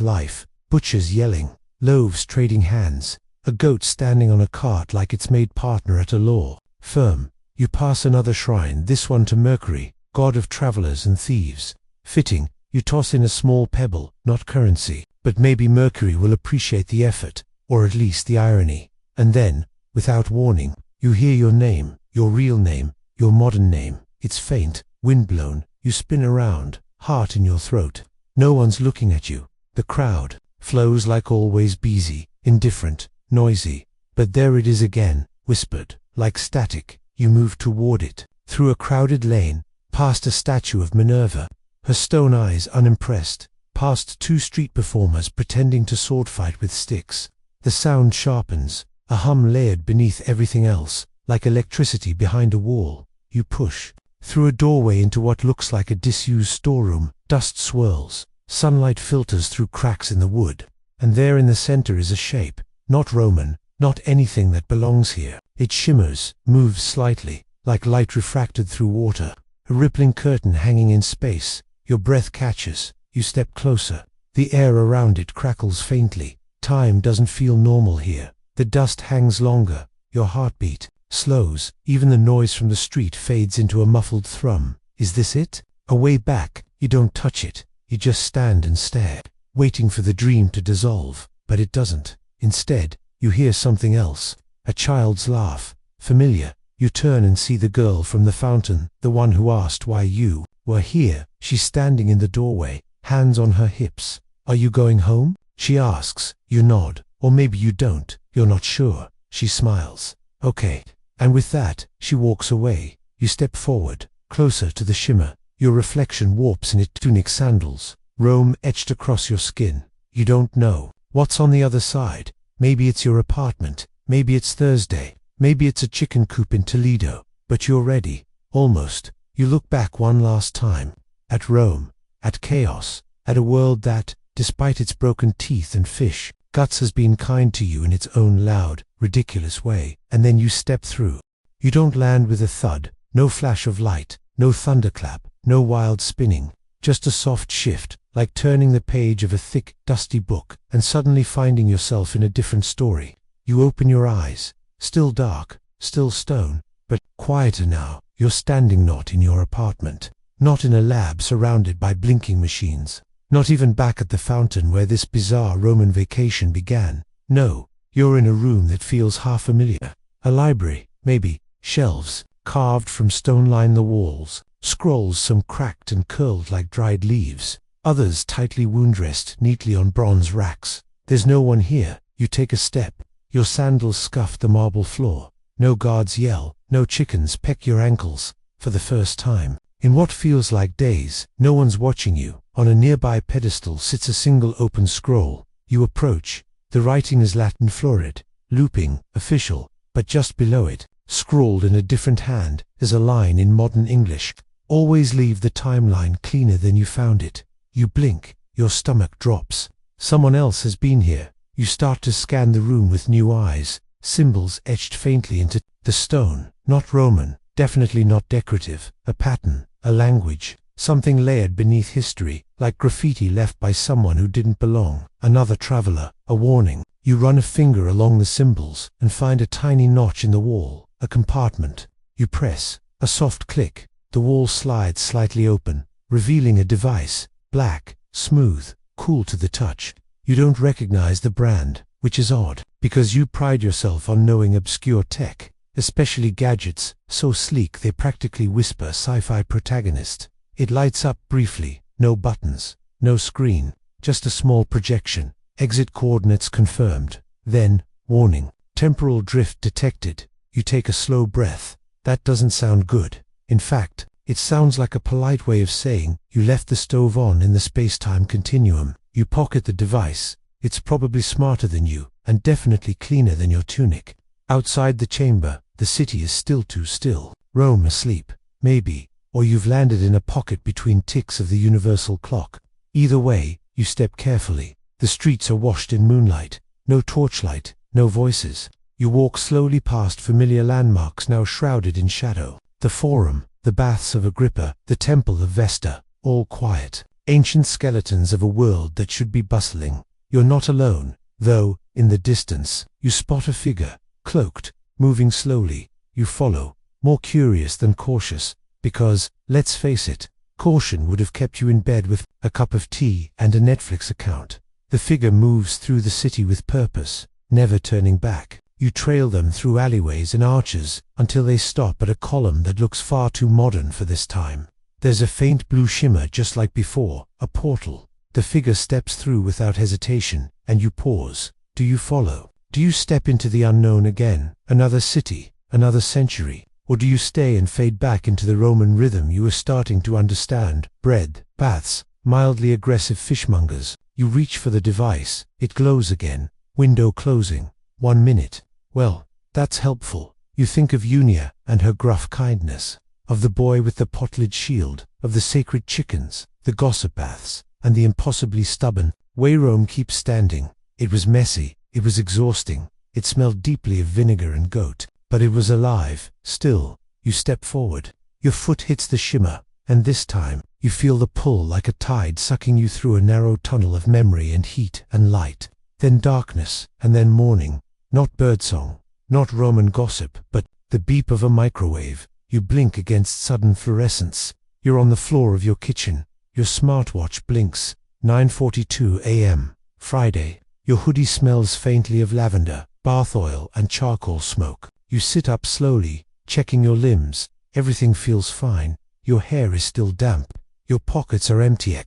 life. Butchers yelling. Loaves trading hands. A goat standing on a cart like its made partner at a law firm. You pass another shrine, this one to Mercury, god of travelers and thieves. Fitting, you toss in a small pebble, not currency, but maybe Mercury will appreciate the effort, or at least the irony. And then, without warning, you hear your name, your real name, your modern name. It's faint, windblown. You spin around, heart in your throat. No one's looking at you. The crowd flows like always, busy, indifferent, noisy. But there it is again, whispered, like static. You move toward it, through a crowded lane, past a statue of Minerva, her stone eyes unimpressed, past 2 street performers pretending to sword fight with sticks. The sound sharpens, a hum layered beneath everything else, like electricity behind a wall. You push through a doorway into what looks like a disused storeroom. Dust swirls, sunlight filters through cracks in the wood, and there in the center is a shape, not Roman, not anything that belongs here. It shimmers, moves slightly, like light refracted through water, a rippling curtain hanging in space. Your breath catches, you step closer. The air around it crackles faintly. Time doesn't feel normal here. The dust hangs longer, your heartbeat slows, even the noise from the street fades into a muffled thrum. Is this it? A way back, you don't touch it, you just stand and stare, waiting for the dream to dissolve, but it doesn't. Instead, you hear something else. A child's laugh, familiar. You turn and see the girl from the fountain, the one who asked why you were here. She's standing in the doorway, hands on her hips. Are you going home? She asks. You nod, or maybe you don't. You're not sure. She smiles. Okay. And with that, she walks away. You step forward, closer to the shimmer. Your reflection warps in its tunic sandals. Rome etched across your skin. You don't know what's on the other side. Maybe it's your apartment. Maybe it's Thursday. Maybe it's a chicken coop in Toledo. But you're ready. Almost. You look back one last time. At Rome. At chaos. At a world that, despite its broken teeth and fish guts, has been kind to you in its own loud, ridiculous way. And then you step through. You don't land with a thud. No flash of light. No thunderclap. No wild spinning. Just a soft shift, like turning the page of a thick, dusty book and suddenly finding yourself in a different story. You open your eyes. Still dark, still stone, but quieter now. You're standing not in your apartment, not in a lab surrounded by blinking machines, not even back at the fountain where this bizarre Roman vacation began. No, you're in a room that feels half familiar. A library, maybe. Shelves, carved from stone, line the walls. Scrolls, some cracked and curled like dried leaves. Others tightly wound-dressed, neatly on bronze racks. There's no one here. You take a step. Your sandals scuff the marble floor. No guards yell. No chickens peck your ankles. For the first time, in what feels like days, no one's watching you. On a nearby pedestal sits a single open scroll. You approach. The writing is Latin florid, looping, official, but just below it, scrawled in a different hand, is a line in modern English. Always leave the timeline cleaner than you found it. You blink. Your stomach drops. Someone else has been here. You start to scan the room with new eyes. Symbols etched faintly into the stone. Not Roman, definitely not decorative. A pattern, a language, something layered beneath history, like graffiti left by someone who didn't belong. Another traveler, a warning. You run a finger along the symbols and find a tiny notch in the wall, a compartment. You press. A soft click. The wall slides slightly open, revealing a device. Black, smooth, cool to the touch. You don't recognize the brand, which is odd, because you pride yourself on knowing obscure tech, especially gadgets, so sleek they practically whisper sci-fi protagonist. It lights up briefly, no buttons, no screen, just a small projection. Exit coordinates confirmed. Then, warning, temporal drift detected. You take a slow breath. That doesn't sound good. In fact, it sounds like a polite way of saying you left the stove on in the space-time continuum. You pocket the device. It's probably smarter than you, and definitely cleaner than your tunic. Outside the chamber, the city is still too still. Rome asleep, maybe, or you've landed in a pocket between ticks of the universal clock. Either way, you step carefully. The streets are washed in moonlight. No torchlight, no voices. You walk slowly past familiar landmarks now shrouded in shadow. The Forum, the Baths of Agrippa, the Temple of Vesta, all quiet. Ancient skeletons of a world that should be bustling. You're not alone, though, in the distance, you spot a figure, cloaked, moving slowly. You follow, more curious than cautious, because, let's face it, caution would have kept you in bed with a cup of tea and a Netflix account. The figure moves through the city with purpose, never turning back. You trail them through alleyways and arches until they stop at a column that looks far too modern for this time. There's a faint blue shimmer just like before, a portal. The figure steps through without hesitation, and you pause. Do you follow? Do you step into the unknown again, another city, another century? Or do you stay and fade back into the Roman rhythm you were starting to understand? Bread, baths, mildly aggressive fishmongers. You reach for the device, it glows again. Window closing. 1 minute. Well, that's helpful. You think of Unia and her gruff kindness, of the boy with the potted shield, of the sacred chickens, the gossip baths, and the impossibly stubborn way Rome keeps standing. It was messy, it was exhausting, it smelled deeply of vinegar and goat, but it was alive, still. You step forward. Your foot hits the shimmer, and this time, you feel the pull like a tide sucking you through a narrow tunnel of memory and heat and light. Then darkness, and then morning. Not birdsong, not Roman gossip, but the beep of a microwave. You blink against sudden fluorescence. You're on the floor of your kitchen. Your smartwatch blinks. 9:42 a.m. Friday. Your hoodie smells faintly of lavender, bath oil and charcoal smoke. You sit up slowly, checking your limbs. Everything feels fine. Your hair is still damp. Your pockets are empty.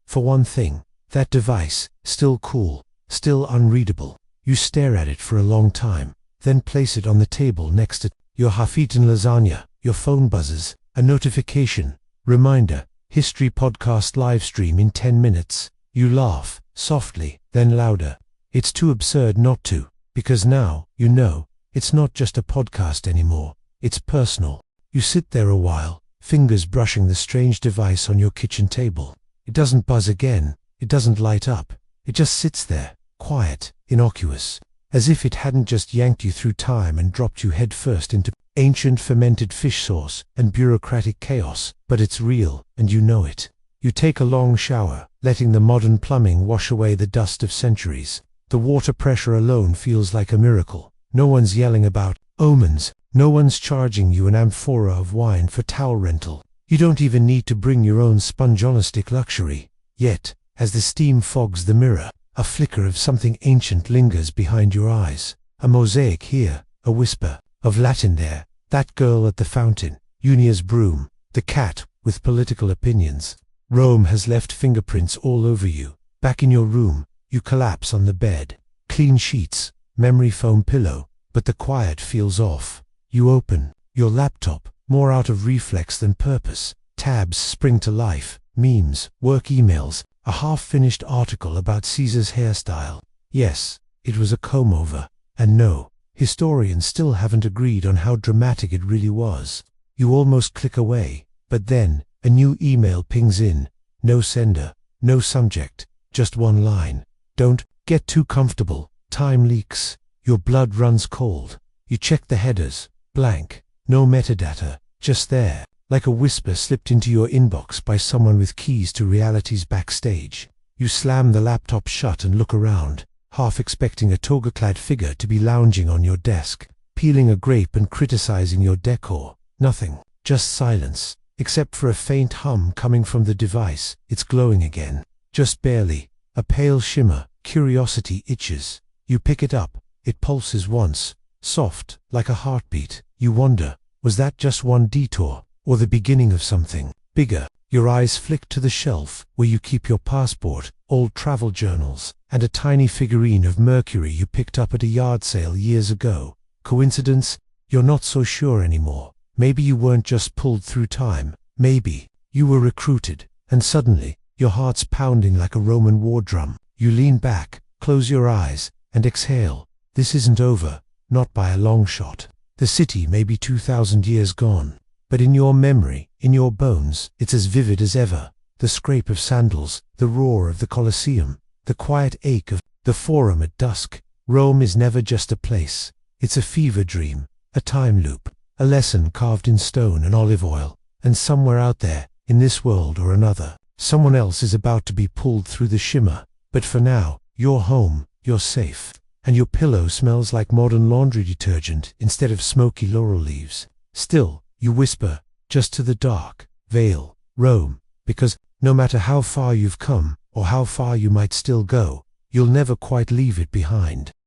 For one thing, that device, still cool, still unreadable. You stare at it for a long time, then place it on the table next to your half-eaten lasagna. Your phone buzzes, a notification. Reminder, history podcast live stream in 10 minutes. You laugh, softly, then louder. It's too absurd not to, because now, you know, it's not just a podcast anymore. It's personal. You sit there a while, fingers brushing the strange device on your kitchen table. It doesn't buzz again. It doesn't light up. It just sits there, quiet, innocuous, as if it hadn't just yanked you through time and dropped you headfirst into ancient fermented fish sauce and bureaucratic chaos. But it's real, and you know it. You take a long shower, letting the modern plumbing wash away the dust of centuries. The water pressure alone feels like a miracle. No one's yelling about omens. No one's charging you an amphora of wine for towel rental. You don't even need to bring your own spongolistic luxury. Yet, as the steam fogs the mirror, a flicker of something ancient lingers behind your eyes. A mosaic here, a whisper of Latin there, that girl at the fountain, Unia's broom, the cat with political opinions. Rome has left fingerprints all over you. Back in your room, you collapse on the bed. Clean sheets, memory foam pillow, but the quiet feels off. You open your laptop, more out of reflex than purpose. Tabs spring to life, memes, work emails, a half-finished article about Caesar's hairstyle. Yes, it was a comb-over. And no, historians still haven't agreed on how dramatic it really was. You almost click away, but then, a new email pings in. No sender, no subject, just one line. Don't get too comfortable. Time leaks. Your blood runs cold. You check the headers. Blank. No metadata. Just there, like a whisper slipped into your inbox by someone with keys to reality's backstage. You slam the laptop shut and look around, half expecting a toga-clad figure to be lounging on your desk, peeling a grape and criticizing your decor. Nothing. Just silence. Except for a faint hum coming from the device. It's glowing again. Just barely. A pale shimmer. Curiosity itches. You pick it up. It pulses once. Soft, like a heartbeat. You wonder, was that just one detour, or the beginning of something bigger? Your eyes flick to the shelf where you keep your passport, old travel journals, and a tiny figurine of Mercury you picked up at a yard sale years ago. Coincidence? You're not so sure anymore. Maybe you weren't just pulled through time. Maybe you were recruited, and suddenly, your heart's pounding like a Roman war drum. You lean back, close your eyes, and exhale. This isn't over, not by a long shot. The city may be 2,000 years gone, but in your memory, in your bones, it's as vivid as ever. The scrape of sandals, the roar of the Colosseum, the quiet ache of the Forum at dusk. Rome is never just a place. It's a fever dream, a time loop, a lesson carved in stone and olive oil. And somewhere out there, in this world or another, someone else is about to be pulled through the shimmer. But for now, you're home, you're safe, and your pillow smells like modern laundry detergent instead of smoky laurel leaves. Still, you whisper, just to the dark veil, Rome, because no matter how far you've come, or how far you might still go, you'll never quite leave it behind.